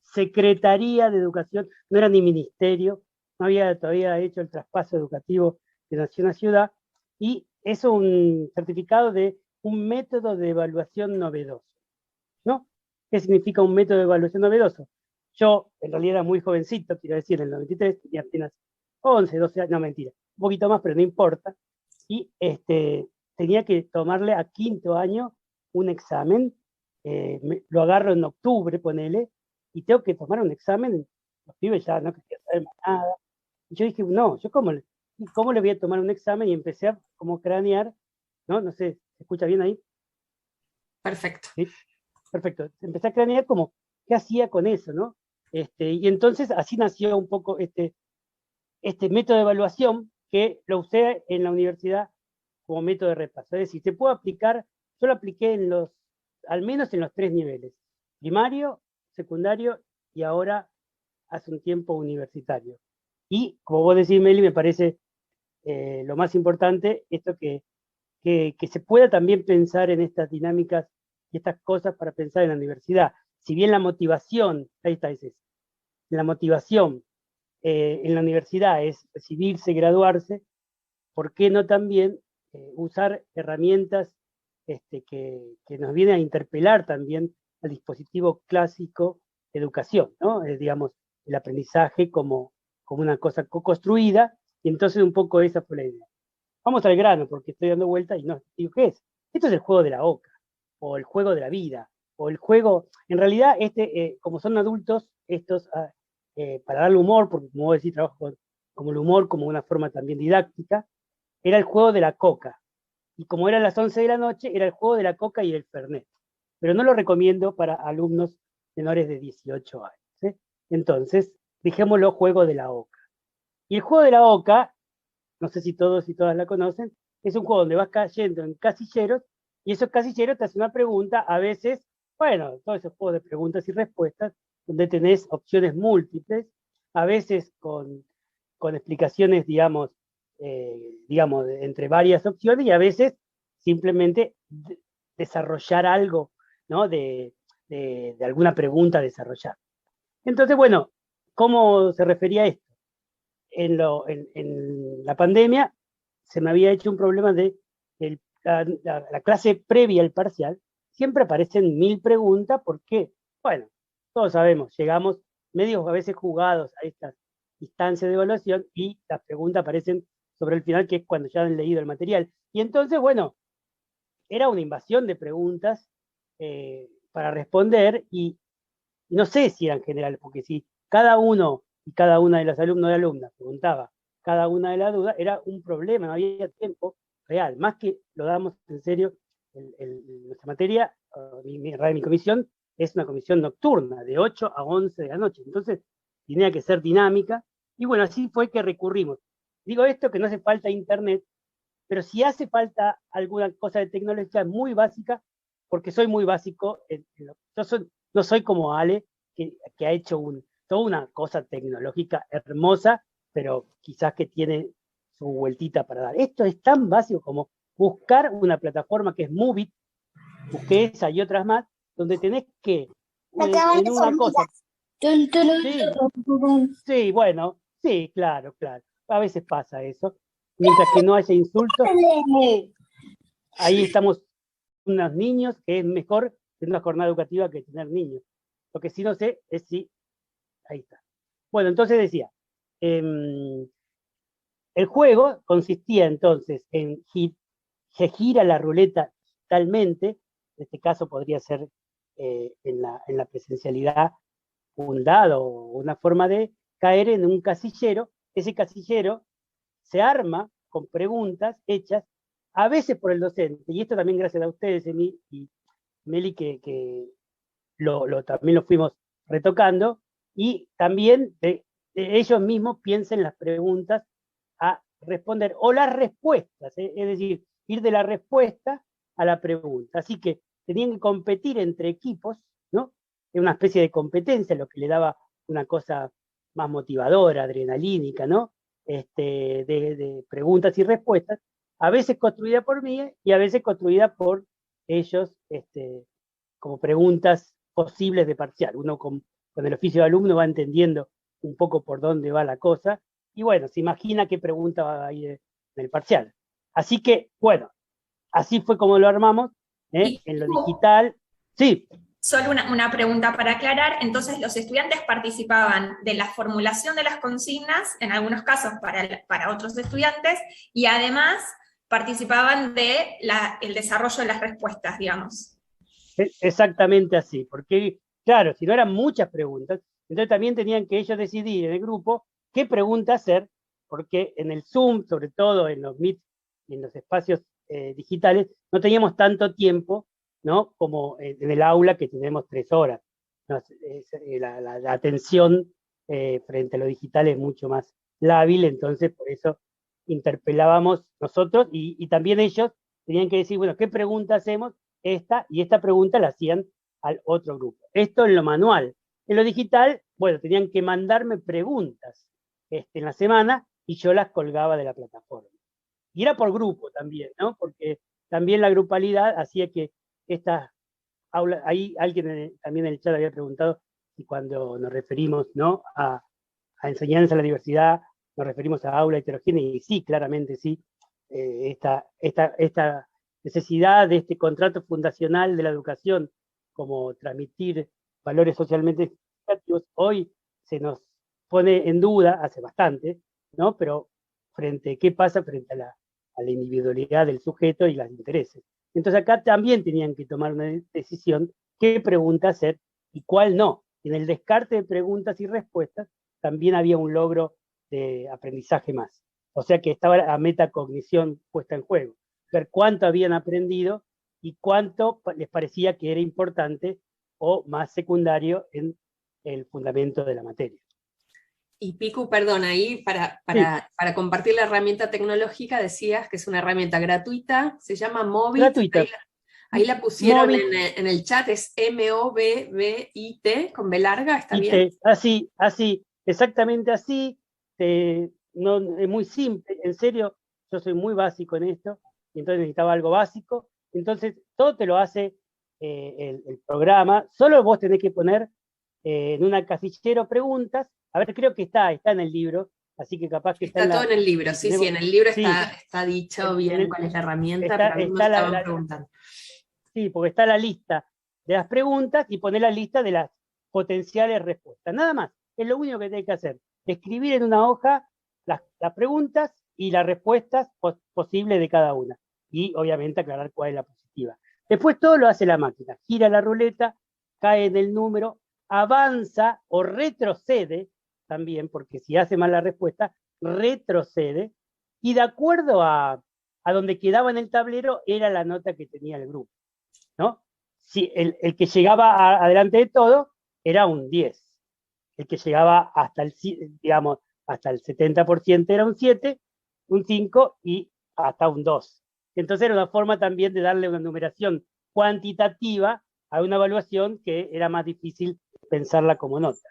Secretaría de Educación, no era ni ministerio, no había todavía hecho el traspaso educativo de nación a ciudad, y es un certificado de un método de evaluación novedoso, ¿no? ¿Qué significa un método de evaluación novedoso? Yo, en realidad era muy jovencito, quiero decir, en el 93, tenía apenas 11, 12 años, no mentira, un poquito más, pero no importa, y tenía que tomarle a quinto año un examen, lo agarro en octubre, ponele, y tengo que tomar un examen, los pibes ya no querían saber más nada. Y yo dije, no, yo cómo le voy a tomar un examen, y empecé a como cranear, ¿no? No sé, ¿se escucha bien ahí? Perfecto. ¿Sí? Perfecto. Empecé a cranear como, ¿qué hacía con eso, no? Y entonces así nació un poco este método de evaluación que lo usé en la universidad como método de repaso. Es decir, se puede aplicar, yo lo apliqué al menos en los 3 niveles, primario, secundario y ahora hace un tiempo universitario. Y como vos decís, Meli, me parece lo más importante esto que se pueda también pensar en estas dinámicas y estas cosas para pensar en la universidad. Si bien la motivación, ahí está, es eso, la motivación en la universidad es recibirse, graduarse, ¿por qué no también usar herramientas que nos vienen a interpelar también al dispositivo clásico de educación, ¿no? Digamos, el aprendizaje como una cosa co-construida, y entonces un poco esa fue la idea. Vamos al grano, porque estoy dando vuelta y no digo, ¿qué es? Esto es el juego de la oca, o el juego de la vida, o el juego, en realidad, como son adultos, estos, para darle humor, porque como vos decís, trabajo como el humor, como una forma también didáctica, era el juego de la coca. Y como eran las 11 de la noche, era el juego de la coca y el fernet. Pero no lo recomiendo para alumnos menores de 18 años. ¿Sí? Entonces, dejémoslo juego de la oca. Y el juego de la oca, no sé si todos y todas la conocen, es un juego donde vas cayendo en casilleros, y esos casilleros te hacen una pregunta, a veces, bueno, todos esos juegos de preguntas y respuestas, donde tenés opciones múltiples, a veces con explicaciones, digamos, entre varias opciones, y a veces simplemente desarrollar algo, ¿no? de alguna pregunta a desarrollar. Entonces, bueno, ¿cómo se refería a esto? En la pandemia se me había hecho un problema de la clase previa al parcial, siempre aparecen 1000 preguntas, porque, bueno, todos sabemos, llegamos medios a veces jugados a estas instancias de evaluación y las preguntas aparecen sobre el final, que es cuando ya han leído el material. Y entonces, bueno, era una invasión de preguntas para responder, y no sé si eran generales, porque si cada uno y cada una de las alumnos y alumnas preguntaba cada una de las dudas, era un problema, no había tiempo real. Más que lo damos en serio, nuestra materia, mi comisión es una comisión nocturna, de 8 a 11 de la noche. Entonces, tenía que ser dinámica. Y bueno, así fue que recurrimos. Digo esto, que no hace falta internet, pero si hace falta alguna cosa de tecnología muy básica, porque soy muy básico, no soy como Ale, que ha hecho toda una cosa tecnológica hermosa, pero quizás que tiene su vueltita para dar. Esto es tan básico como buscar una plataforma que es Movit, busqué esa y otras más, donde tenés que, en una cosa... Sí, bueno, sí, claro, a veces pasa eso. Mientras que no haya insultos, ahí estamos unos niños, que es mejor tener una jornada educativa que tener niños. Lo que sí no sé es si... Ahí está. Bueno, entonces decía, el juego consistía entonces en se gira la ruleta digitalmente, en este caso podría ser en la presencialidad un dado o una forma de caer en un casillero. Ese casillero se arma con preguntas hechas a veces por el docente, y esto también gracias a ustedes, Emi y Meli, que también lo fuimos retocando, y también de ellos mismos piensen las preguntas a responder, o las respuestas, es decir, ir de la respuesta a la pregunta. Así que tenían que competir entre equipos, ¿no? Es una especie de competencia, lo que le daba una cosa más motivadora, adrenalínica, ¿no? De preguntas y respuestas, a veces construida por mí y a veces construida por ellos, como preguntas posibles de parcial. Uno con el oficio de alumno va entendiendo un poco por dónde va la cosa, y bueno, se imagina qué pregunta va a ir en el parcial. Así que, bueno, así fue como lo armamos, en lo digital. Sí. Solo una pregunta para aclarar. Entonces, los estudiantes participaban de la formulación de las consignas, en algunos casos para otros estudiantes, y además participaban del desarrollo de las respuestas, digamos. Exactamente así, porque, claro, si no eran muchas preguntas, entonces también tenían que ellos decidir en el grupo qué pregunta hacer, porque en el Zoom, sobre todo en los Meet y en los espacios digitales, no teníamos tanto tiempo, ¿no? Como en el aula, que tenemos 3 horas. No, la atención frente a lo digital es mucho más lábil, entonces por eso interpelábamos nosotros, y también ellos tenían que decir, bueno, ¿qué pregunta hacemos? Esta pregunta la hacían al otro grupo. Esto en lo manual. En lo digital, bueno, tenían que mandarme preguntas en la semana, y yo las colgaba de la plataforma. Y era por grupo también, ¿no? Porque también la grupalidad hacía que esta aula, ahí alguien también en el chat había preguntado si cuando nos referimos, ¿no?, a enseñanza en la diversidad, nos referimos a aula heterogénea, y sí, claramente sí, esta necesidad de este contrato fundacional de la educación, como transmitir valores socialmente significativos, hoy se nos pone en duda, hace bastante, ¿no? Pero ¿qué pasa frente a la individualidad del sujeto y los intereses? Entonces acá también tenían que tomar una decisión, qué pregunta hacer y cuál no. En el descarte de preguntas y respuestas también había un logro de aprendizaje más. O sea que estaba la metacognición puesta en juego. Ver cuánto habían aprendido y cuánto les parecía que era importante o más secundario en el fundamento de la materia. Y Picu, perdón, ahí para compartir la herramienta tecnológica decías que es una herramienta gratuita, se llama Movit. Gratuita. Ahí la pusieron en el chat, es M-O-V-V-I-T, con B larga, ¿está bien? Así, exactamente así. No, es muy simple, en serio, yo soy muy básico en esto, y entonces necesitaba algo básico. Entonces, todo te lo hace el programa, solo vos tenés que poner en una casillero preguntas. A ver, creo que está en el libro, así que capaz que está todo en el libro, sí, en el libro está dicho bien cuál es la herramienta, pero a mí me estaban preguntando. Sí, porque está la lista de las preguntas y poner la lista de las potenciales respuestas. Nada más, es lo único que tenés que hacer. Escribir en una hoja las preguntas y las respuestas posibles de cada una. Y obviamente aclarar cuál es la positiva. Después todo lo hace la máquina. Gira la ruleta, cae en el número, avanza o retrocede también, porque si hace mal la respuesta, retrocede, y de acuerdo a donde quedaba en el tablero, era la nota que tenía el grupo, ¿no? Si el que llegaba adelante de todo era un 10, el que llegaba hasta digamos, hasta el 70% era un 7, un 5 y hasta un 2. Entonces era una forma también de darle una numeración cuantitativa a una evaluación que era más difícil pensarla como nota.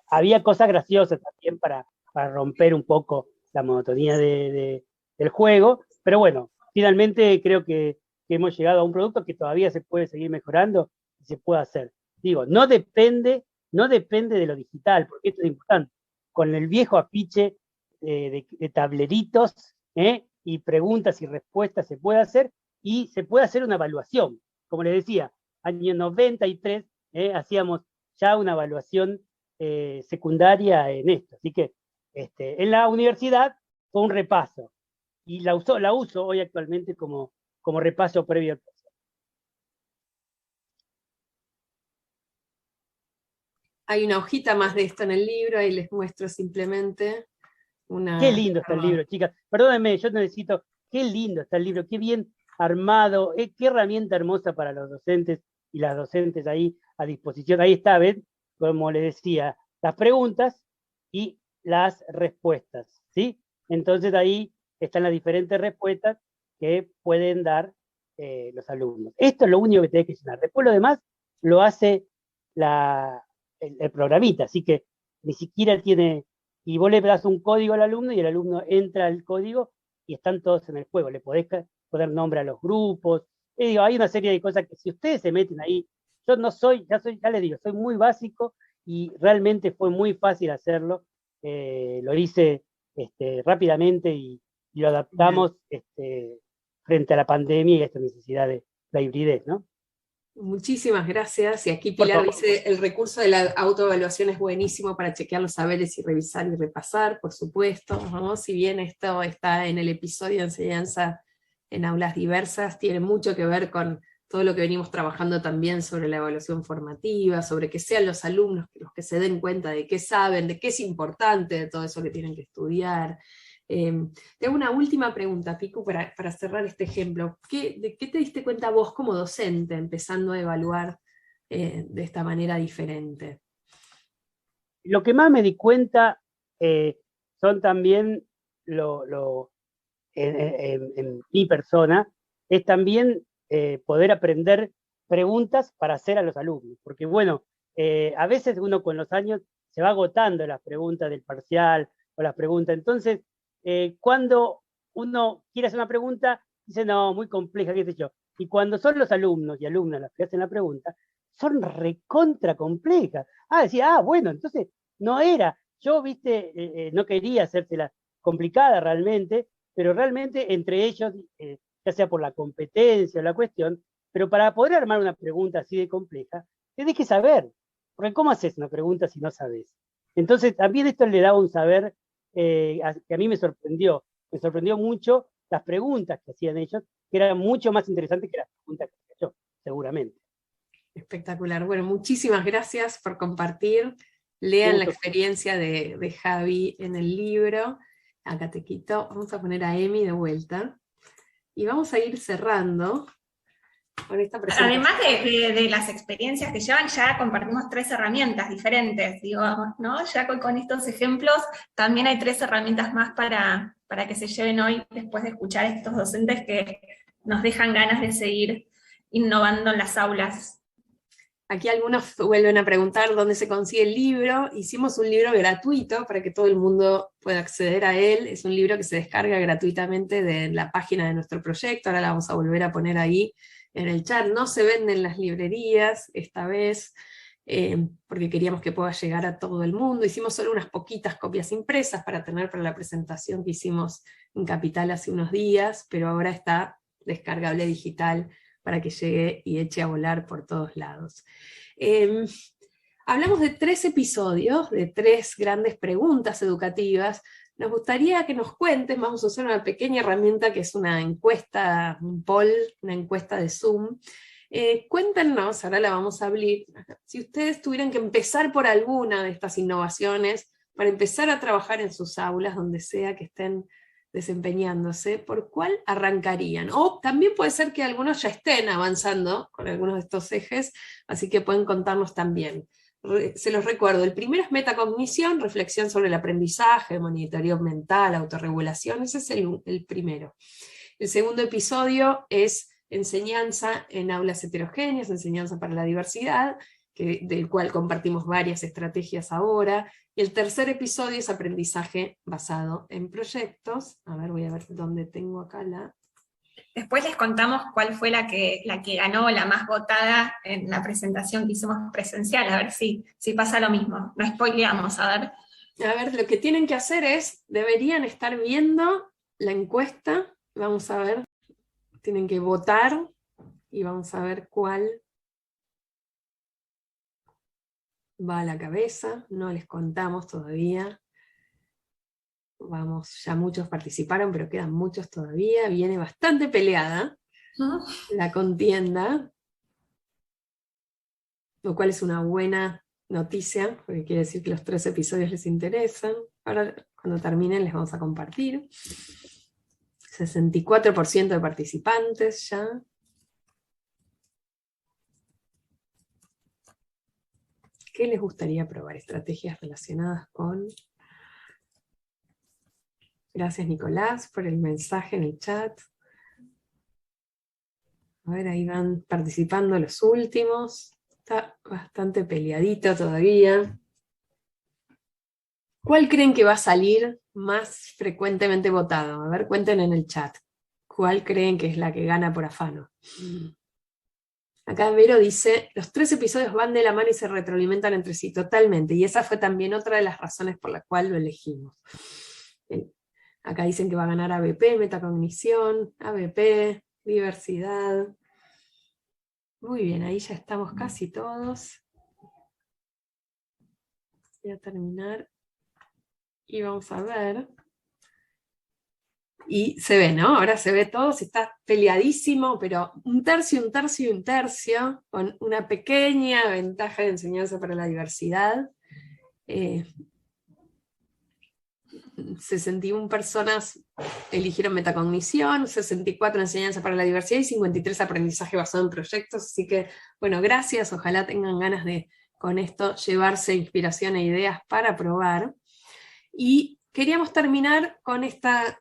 Había cosas graciosas también para romper un poco la monotonía del juego, pero bueno, finalmente creo que hemos llegado a un producto que todavía se puede seguir mejorando y se puede hacer. Digo, no depende de lo digital, porque esto es importante. Con el viejo afiche de tableritos y preguntas y respuestas se puede hacer, y se puede hacer una evaluación. Como les decía, año 93 hacíamos ya una evaluación secundaria en esto. Así que en la universidad fue un repaso, y la uso hoy actualmente como repaso previo al proceso. Hay una hojita más de esto en el libro, ahí les muestro simplemente una... Qué lindo está el libro, chicas. Perdónenme, yo necesito... Qué lindo está el libro, qué bien armado, qué herramienta hermosa para los docentes y las docentes ahí a disposición. Ahí está, ¿ven? Como les decía, las preguntas y las respuestas, ¿sí? Entonces ahí están las diferentes respuestas que pueden dar los alumnos. Esto es lo único que tenés que llenar. Después lo demás lo hace el programita, así que ni siquiera tiene... Y vos le das un código al alumno y el alumno entra al código y están todos en el juego. Le podés poner nombre a los grupos. Y digo, hay una serie de cosas que si ustedes se meten ahí, yo no soy, ya les digo, soy muy básico y realmente fue muy fácil hacerlo. Lo hice rápidamente y lo adaptamos frente a la pandemia y a esta necesidad de la hibridez, ¿no? Muchísimas gracias. Y aquí Pilar dice, el recurso de la autoevaluación es buenísimo para chequear los saberes y revisar y repasar, por supuesto, ¿no? Si bien esto está en el episodio de enseñanza en aulas diversas, tiene mucho que ver con todo lo que venimos trabajando también sobre la evaluación formativa, sobre que sean los alumnos los que se den cuenta de qué saben, de qué es importante, de todo eso que tienen que estudiar. Te hago una última pregunta, Picu, para cerrar este ejemplo. ¿De qué te diste cuenta vos como docente, empezando a evaluar de esta manera diferente? Lo que más me di cuenta son también, en mi persona, es también poder aprender preguntas para hacer a los alumnos. Porque bueno, a veces uno con los años se va agotando las preguntas del parcial o las preguntas. Entonces, cuando uno quiere hacer una pregunta, dice, no, muy compleja, qué sé yo. Y cuando son los alumnos y alumnas las que hacen la pregunta, son recontra complejas. Decía, bueno, entonces no era. Yo, viste, no quería hacérsela complicada realmente, pero realmente entre ellos, ya sea por la competencia o la cuestión, pero para poder armar una pregunta así de compleja, tenés que saber. Porque ¿cómo haces una pregunta si no sabes? Entonces, también esto le daba un saber que a mí me sorprendió mucho las preguntas que hacían ellos, que eran mucho más interesantes que las preguntas que hacía yo, seguramente. Espectacular. Bueno, muchísimas gracias por compartir. Lean la experiencia de Javi en el libro. Acá te quito. Vamos a poner a Emi de vuelta. Y vamos a ir cerrando con esta presentación. Además de las experiencias que llevan, ya compartimos 3 herramientas diferentes, digo, ¿no? Ya con estos ejemplos, también hay 3 herramientas más para que se lleven hoy, después de escuchar a estos docentes que nos dejan ganas de seguir innovando en las aulas. Aquí algunos vuelven a preguntar dónde se consigue el libro. Hicimos un libro gratuito para que todo el mundo pueda acceder a él. Es un libro que se descarga gratuitamente de la página de nuestro proyecto. Ahora la vamos a volver a poner ahí en el chat. No se vende en las librerías esta vez, porque queríamos que pueda llegar a todo el mundo. Hicimos solo unas poquitas copias impresas para tener para la presentación que hicimos en Capital hace unos días, pero ahora está descargable digital para que llegue y eche a volar por todos lados. Hablamos de 3 episodios, de 3 grandes preguntas educativas. Nos gustaría que nos cuentes, vamos a usar una pequeña herramienta que es una encuesta, un poll, una encuesta de Zoom, Cuéntenos, ahora la vamos a abrir, si ustedes tuvieran que empezar por alguna de estas innovaciones, para empezar a trabajar en sus aulas, donde sea que estén desempeñándose, ¿por cuál arrancarían? O también puede ser que algunos ya estén avanzando con algunos de estos ejes, así que pueden contarnos también. Se los recuerdo, el primero es metacognición, reflexión sobre el aprendizaje, monitoreo mental, autorregulación, ese es el primero. El segundo episodio es enseñanza en aulas heterogéneas, enseñanza para la diversidad, del cual compartimos varias estrategias ahora. Y el tercer episodio es aprendizaje basado en proyectos. A ver, voy a ver dónde tengo acá la... Después les contamos cuál fue la que ganó, la más votada en la presentación que hicimos presencial, a ver si pasa lo mismo. No spoileamos, a ver. A ver, lo que tienen que hacer es, deberían estar viendo la encuesta, vamos a ver, tienen que votar, y vamos a ver cuál va a la cabeza, no les contamos todavía. Vamos, ya muchos participaron, pero quedan muchos todavía, viene bastante peleada la contienda, lo cual es una buena noticia, porque quiere decir que los 3 episodios les interesan. Ahora, cuando terminen, les vamos a compartir. 64% de participantes ya. ¿Qué les gustaría probar? Estrategias relacionadas con... Gracias, Nicolás, por el mensaje en el chat. A ver, ahí van participando los últimos. Está bastante peleadito todavía. ¿Cuál creen que va a salir más frecuentemente votado? A ver, cuenten en el chat. ¿Cuál creen que es la que gana por afano? Acá Vero dice, los 3 episodios van de la mano y se retroalimentan entre sí, totalmente. Y esa fue también otra de las razones por la cual lo elegimos. Acá dicen que va a ganar ABP, metacognición, ABP, diversidad. Muy bien, ahí ya estamos casi todos. Voy a terminar. Y vamos a ver. Y se ve, ¿no? Ahora se ve todo, se está peleadísimo, pero un tercio, un tercio y un tercio, con una pequeña ventaja de enseñanza para la diversidad. 61 personas eligieron metacognición, 64 enseñanza para la diversidad y 53 aprendizaje basado en proyectos. Así que, bueno, gracias, ojalá tengan ganas de con esto llevarse inspiración e ideas para probar. Y queríamos terminar con esta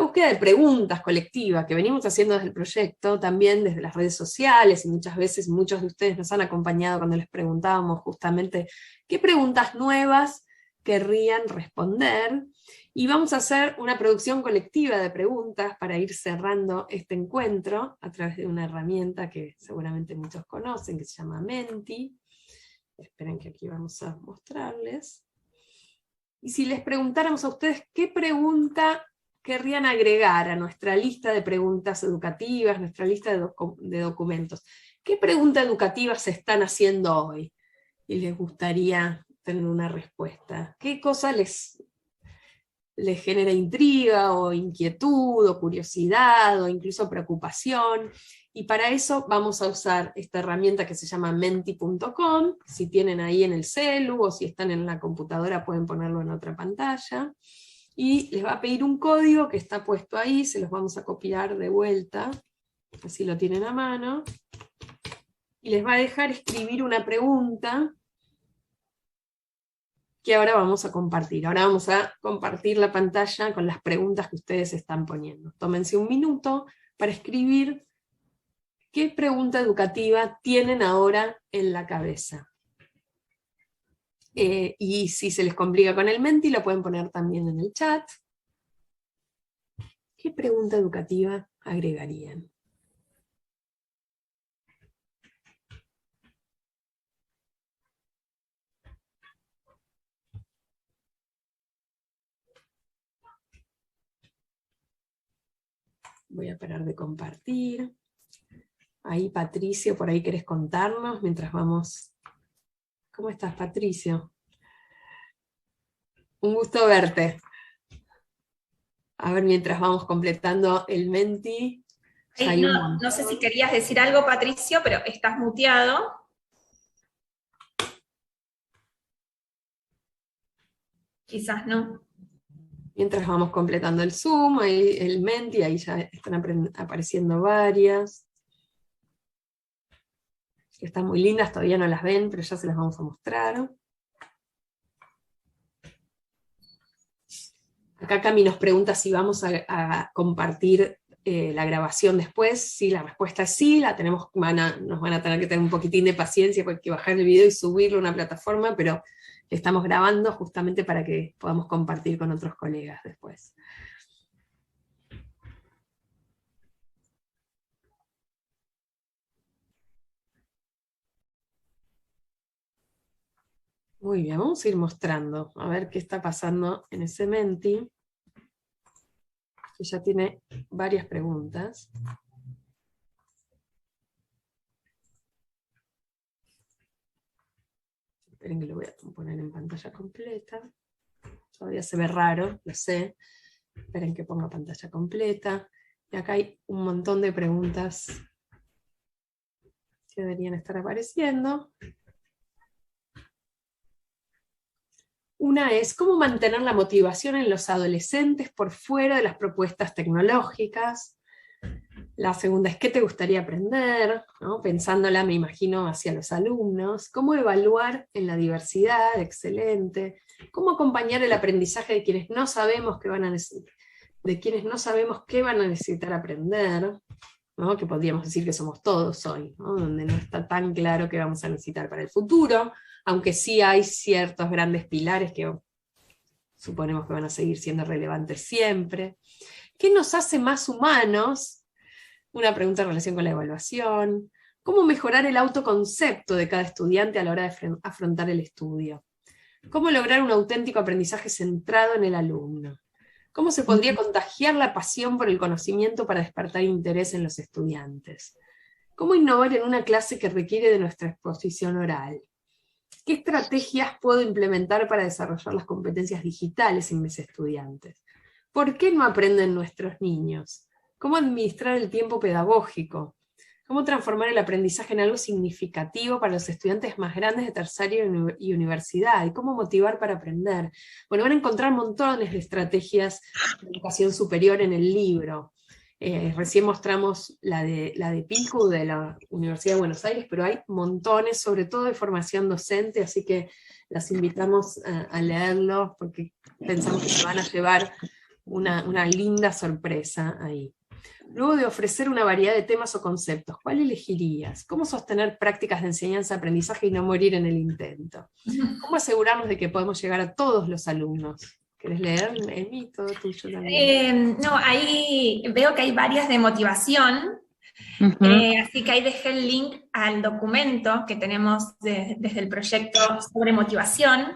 búsqueda de preguntas colectivas que venimos haciendo desde el proyecto, también desde las redes sociales, y muchas veces muchos de ustedes nos han acompañado cuando les preguntábamos justamente qué preguntas nuevas querrían responder, y vamos a hacer una producción colectiva de preguntas para ir cerrando este encuentro a través de una herramienta que seguramente muchos conocen, que se llama Menti. Esperen que aquí vamos a mostrarles. Y si les preguntáramos a ustedes qué pregunta querrían agregar a nuestra lista de preguntas educativas, nuestra lista de documentos, ¿qué pregunta educativa se están haciendo hoy? Y les gustaría tener una respuesta. ¿Qué cosa les genera intriga, o inquietud, o curiosidad, o incluso preocupación? Y para eso vamos a usar esta herramienta que se llama menti.com, si tienen ahí en el celu, o si están en la computadora pueden ponerlo en otra pantalla, y les va a pedir un código que está puesto ahí, se los vamos a copiar de vuelta, así lo tienen a mano, y les va a dejar escribir una pregunta, que ahora vamos a compartir. Ahora vamos a compartir la pantalla con las preguntas que ustedes están poniendo. Tómense un minuto para escribir qué pregunta educativa tienen ahora en la cabeza. Y si se les complica con el Menti, lo pueden poner también en el chat. ¿Qué pregunta educativa agregarían? Voy a parar de compartir. Ahí, Patricio, por ahí querés contarnos mientras vamos. ¿Cómo estás, Patricio? Un gusto verte. A ver, mientras vamos completando el Menti, Ay, no sé si querías decir algo, Patricio, pero estás muteado. Quizás no. Mientras vamos completando el Zoom, ahí el Menti, ahí ya están apareciendo varias. Están muy lindas, todavía no las ven, pero ya se las vamos a mostrar. Acá Cami nos pregunta si vamos a compartir la grabación después. Sí, la respuesta es sí, nos van a tener que tener un poquitín de paciencia porque hay que bajar el video y subirlo a una plataforma, pero estamos grabando justamente para que podamos compartir con otros colegas después. Muy bien, vamos a ir mostrando, a ver qué está pasando en ese Menti, que ya tiene varias preguntas. Esperen que lo voy a poner en pantalla completa. Todavía se ve raro, lo sé. Esperen que ponga pantalla completa. Y acá hay un montón de preguntas que deberían estar apareciendo. Una es, ¿cómo mantener la motivación en los adolescentes por fuera de las propuestas tecnológicas? La segunda es, ¿qué te gustaría aprender? ¿No? Pensándola, me imagino, hacia los alumnos. ¿Cómo evaluar en la diversidad? Excelente. ¿Cómo acompañar el aprendizaje de quienes no sabemos qué van a necesitar aprender? ¿No? Que podríamos decir que somos todos hoy, ¿no? Donde no está tan claro qué vamos a necesitar para el futuro, aunque sí hay ciertos grandes pilares que suponemos que van a seguir siendo relevantes siempre. ¿Qué nos hace más humanos? Una pregunta en relación con la evaluación. ¿Cómo mejorar el autoconcepto de cada estudiante a la hora de afrontar el estudio? ¿Cómo lograr un auténtico aprendizaje centrado en el alumno? ¿Cómo se podría contagiar la pasión por el conocimiento para despertar interés en los estudiantes? ¿Cómo innovar en una clase que requiere de nuestra exposición oral? ¿Qué estrategias puedo implementar para desarrollar las competencias digitales en mis estudiantes? ¿Por qué no aprenden nuestros niños? ¿Cómo administrar el tiempo pedagógico? ¿Cómo transformar el aprendizaje en algo significativo para los estudiantes más grandes de terciario y universidad? ¿Y cómo motivar para aprender? Bueno, van a encontrar montones de estrategias de educación superior en el libro. Recién mostramos la de Picu, de la Universidad de Buenos Aires, pero hay montones, sobre todo de formación docente, así que las invitamos a leerlos, porque pensamos que se van a llevar una linda sorpresa ahí. Luego de ofrecer una variedad de temas o conceptos, ¿cuál elegirías? ¿Cómo sostener prácticas de enseñanza-aprendizaje y no morir en el intento? ¿Cómo asegurarnos de que podemos llegar a todos los alumnos? ¿Querés leer, Emi, todo tuyo también? No, ahí veo que hay varias de motivación, así que ahí dejé el link al documento que tenemos desde el proyecto sobre motivación.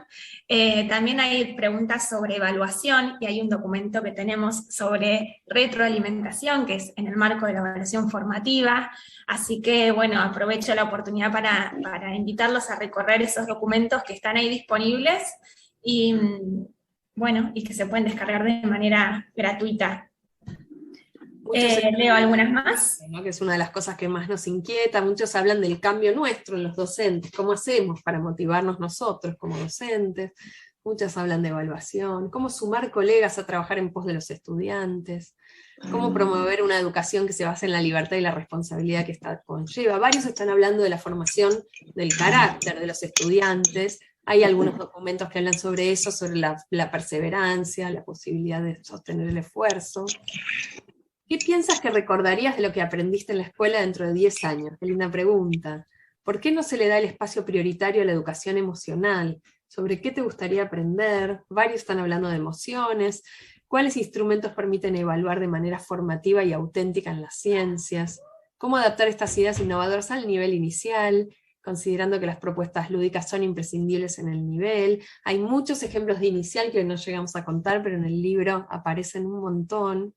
También hay preguntas sobre evaluación y hay un documento que tenemos sobre retroalimentación, que es en el marco de la evaluación formativa. Así que, bueno, aprovecho la oportunidad para invitarlos a recorrer esos documentos que están ahí disponibles y, bueno, y que se pueden descargar de manera gratuita. Leo algunas más. ¿No? Que es una de las cosas que más nos inquieta. Muchos hablan del cambio nuestro en los docentes. ¿Cómo hacemos para motivarnos nosotros como docentes? Muchas hablan de evaluación. ¿Cómo sumar colegas a trabajar en pos de los estudiantes? ¿Cómo promover una educación que se base en la libertad y la responsabilidad que esta conlleva? Varios están hablando de la formación del carácter de los estudiantes. Hay algunos documentos que hablan sobre eso, sobre la perseverancia, la posibilidad de sostener el esfuerzo. ¿Qué piensas que recordarías de lo que aprendiste en la escuela dentro de 10 años? Qué linda pregunta. ¿Por qué no se le da el espacio prioritario a la educación emocional? ¿Sobre qué te gustaría aprender? Varios están hablando de emociones. ¿Cuáles instrumentos permiten evaluar de manera formativa y auténtica en las ciencias? ¿Cómo adaptar estas ideas innovadoras al nivel inicial, considerando que las propuestas lúdicas son imprescindibles en el nivel? Hay muchos ejemplos de inicial que no llegamos a contar, pero en el libro aparecen un montón.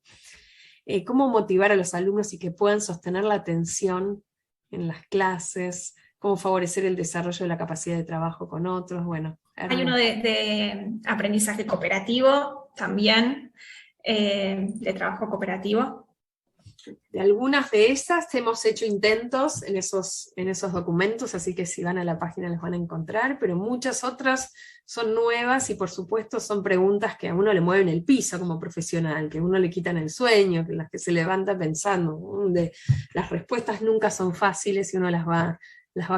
¿Cómo motivar a los alumnos y que puedan sostener la atención en las clases? ¿Cómo favorecer el desarrollo de la capacidad de trabajo con otros? Bueno, hay uno de aprendizaje cooperativo también, de trabajo cooperativo. De algunas de esas hemos hecho intentos en esos documentos, así que si van a la página las van a encontrar, pero muchas otras son nuevas y por supuesto son preguntas que a uno le mueven el piso como profesional, que a uno le quitan el sueño, que las que se levanta pensando, donde las respuestas nunca son fáciles y uno las va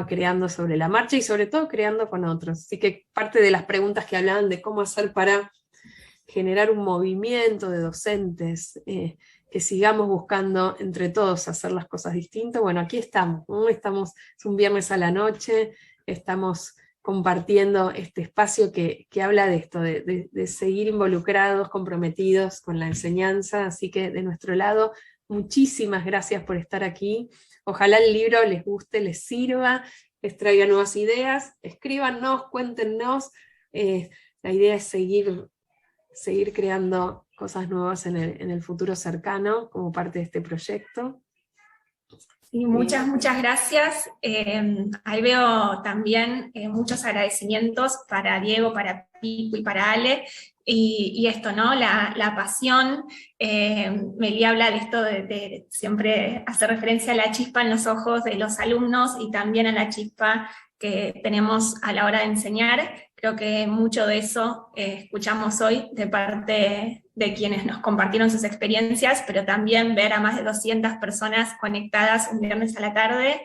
creando sobre la marcha y sobre todo creando con otros. Así que parte de las preguntas que hablaban de cómo hacer para generar un movimiento de docentes, que sigamos buscando entre todos hacer las cosas distintas. Bueno, aquí estamos, ¿no? Es un viernes a la noche, estamos compartiendo este espacio que habla de esto, de seguir involucrados, comprometidos con la enseñanza, así que de nuestro lado, muchísimas gracias por estar aquí. Ojalá el libro les guste, les sirva, les traiga nuevas ideas, escríbanos, cuéntenos, la idea es seguir creando cosas nuevas en el futuro cercano como parte de este proyecto. Sí, muchas gracias. Ahí veo también muchos agradecimientos para Diego, para Pipo y para Ale, y esto, ¿no? La pasión. Meli habla de esto de siempre hacer referencia a la chispa en los ojos de los alumnos y también a la chispa que tenemos a la hora de enseñar. Creo que mucho de eso escuchamos hoy de parte de quienes nos compartieron sus experiencias, pero también ver a más de 200 personas conectadas un viernes a la tarde,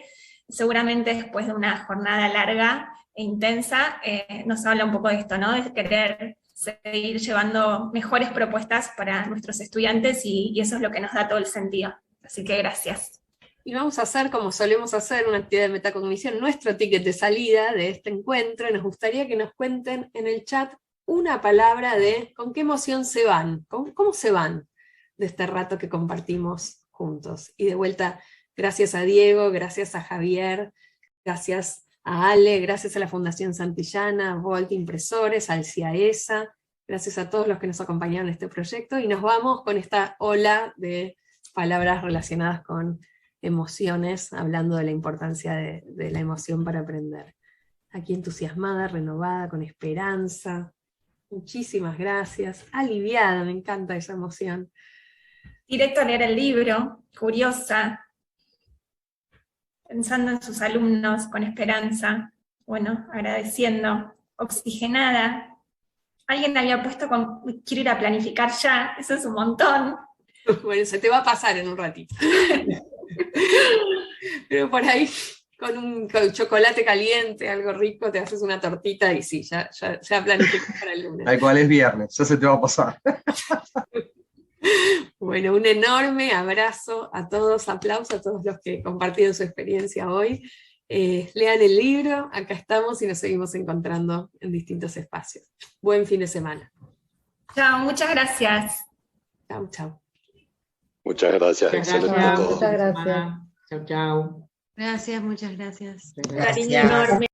seguramente después de una jornada larga e intensa, nos habla un poco de esto, ¿no? De querer seguir llevando mejores propuestas para nuestros estudiantes y eso es lo que nos da todo el sentido. Así que gracias. Y vamos a hacer, como solemos hacer, una actividad de metacognición, nuestro ticket de salida de este encuentro, y nos gustaría que nos cuenten en el chat una palabra de con qué emoción se van, cómo se van de este rato que compartimos juntos. Y de vuelta, gracias a Diego, gracias a Javier, gracias a Ale, gracias a la Fundación Santillana, a Volt Impresores, al CIAESA, gracias a todos los que nos acompañaron en este proyecto, y nos vamos con esta ola de palabras relacionadas con emociones, hablando de la importancia de la emoción para aprender. Aquí entusiasmada, renovada, con esperanza. Muchísimas gracias. Aliviada, me encanta esa emoción. Directo a leer el libro, curiosa, pensando en sus alumnos, con esperanza, bueno, agradeciendo, oxigenada. Alguien había puesto con, quiero ir a planificar ya, eso es un montón. Bueno, se te va a pasar en un ratito. Pero por ahí, con chocolate caliente, algo rico, te haces una tortita y sí, ya planificas para el lunes. Tal cual es viernes, ya se te va a pasar. Bueno, un enorme abrazo a todos, aplauso a todos los que compartieron su experiencia hoy. Lean el libro, acá estamos y nos seguimos encontrando en distintos espacios. Buen fin de semana. Chao, muchas gracias. Chao, chao. Muchas gracias. Excelente todo. Muchas gracias. Chao, chao. Gracias, muchas gracias. Gracias. Cariño enorme.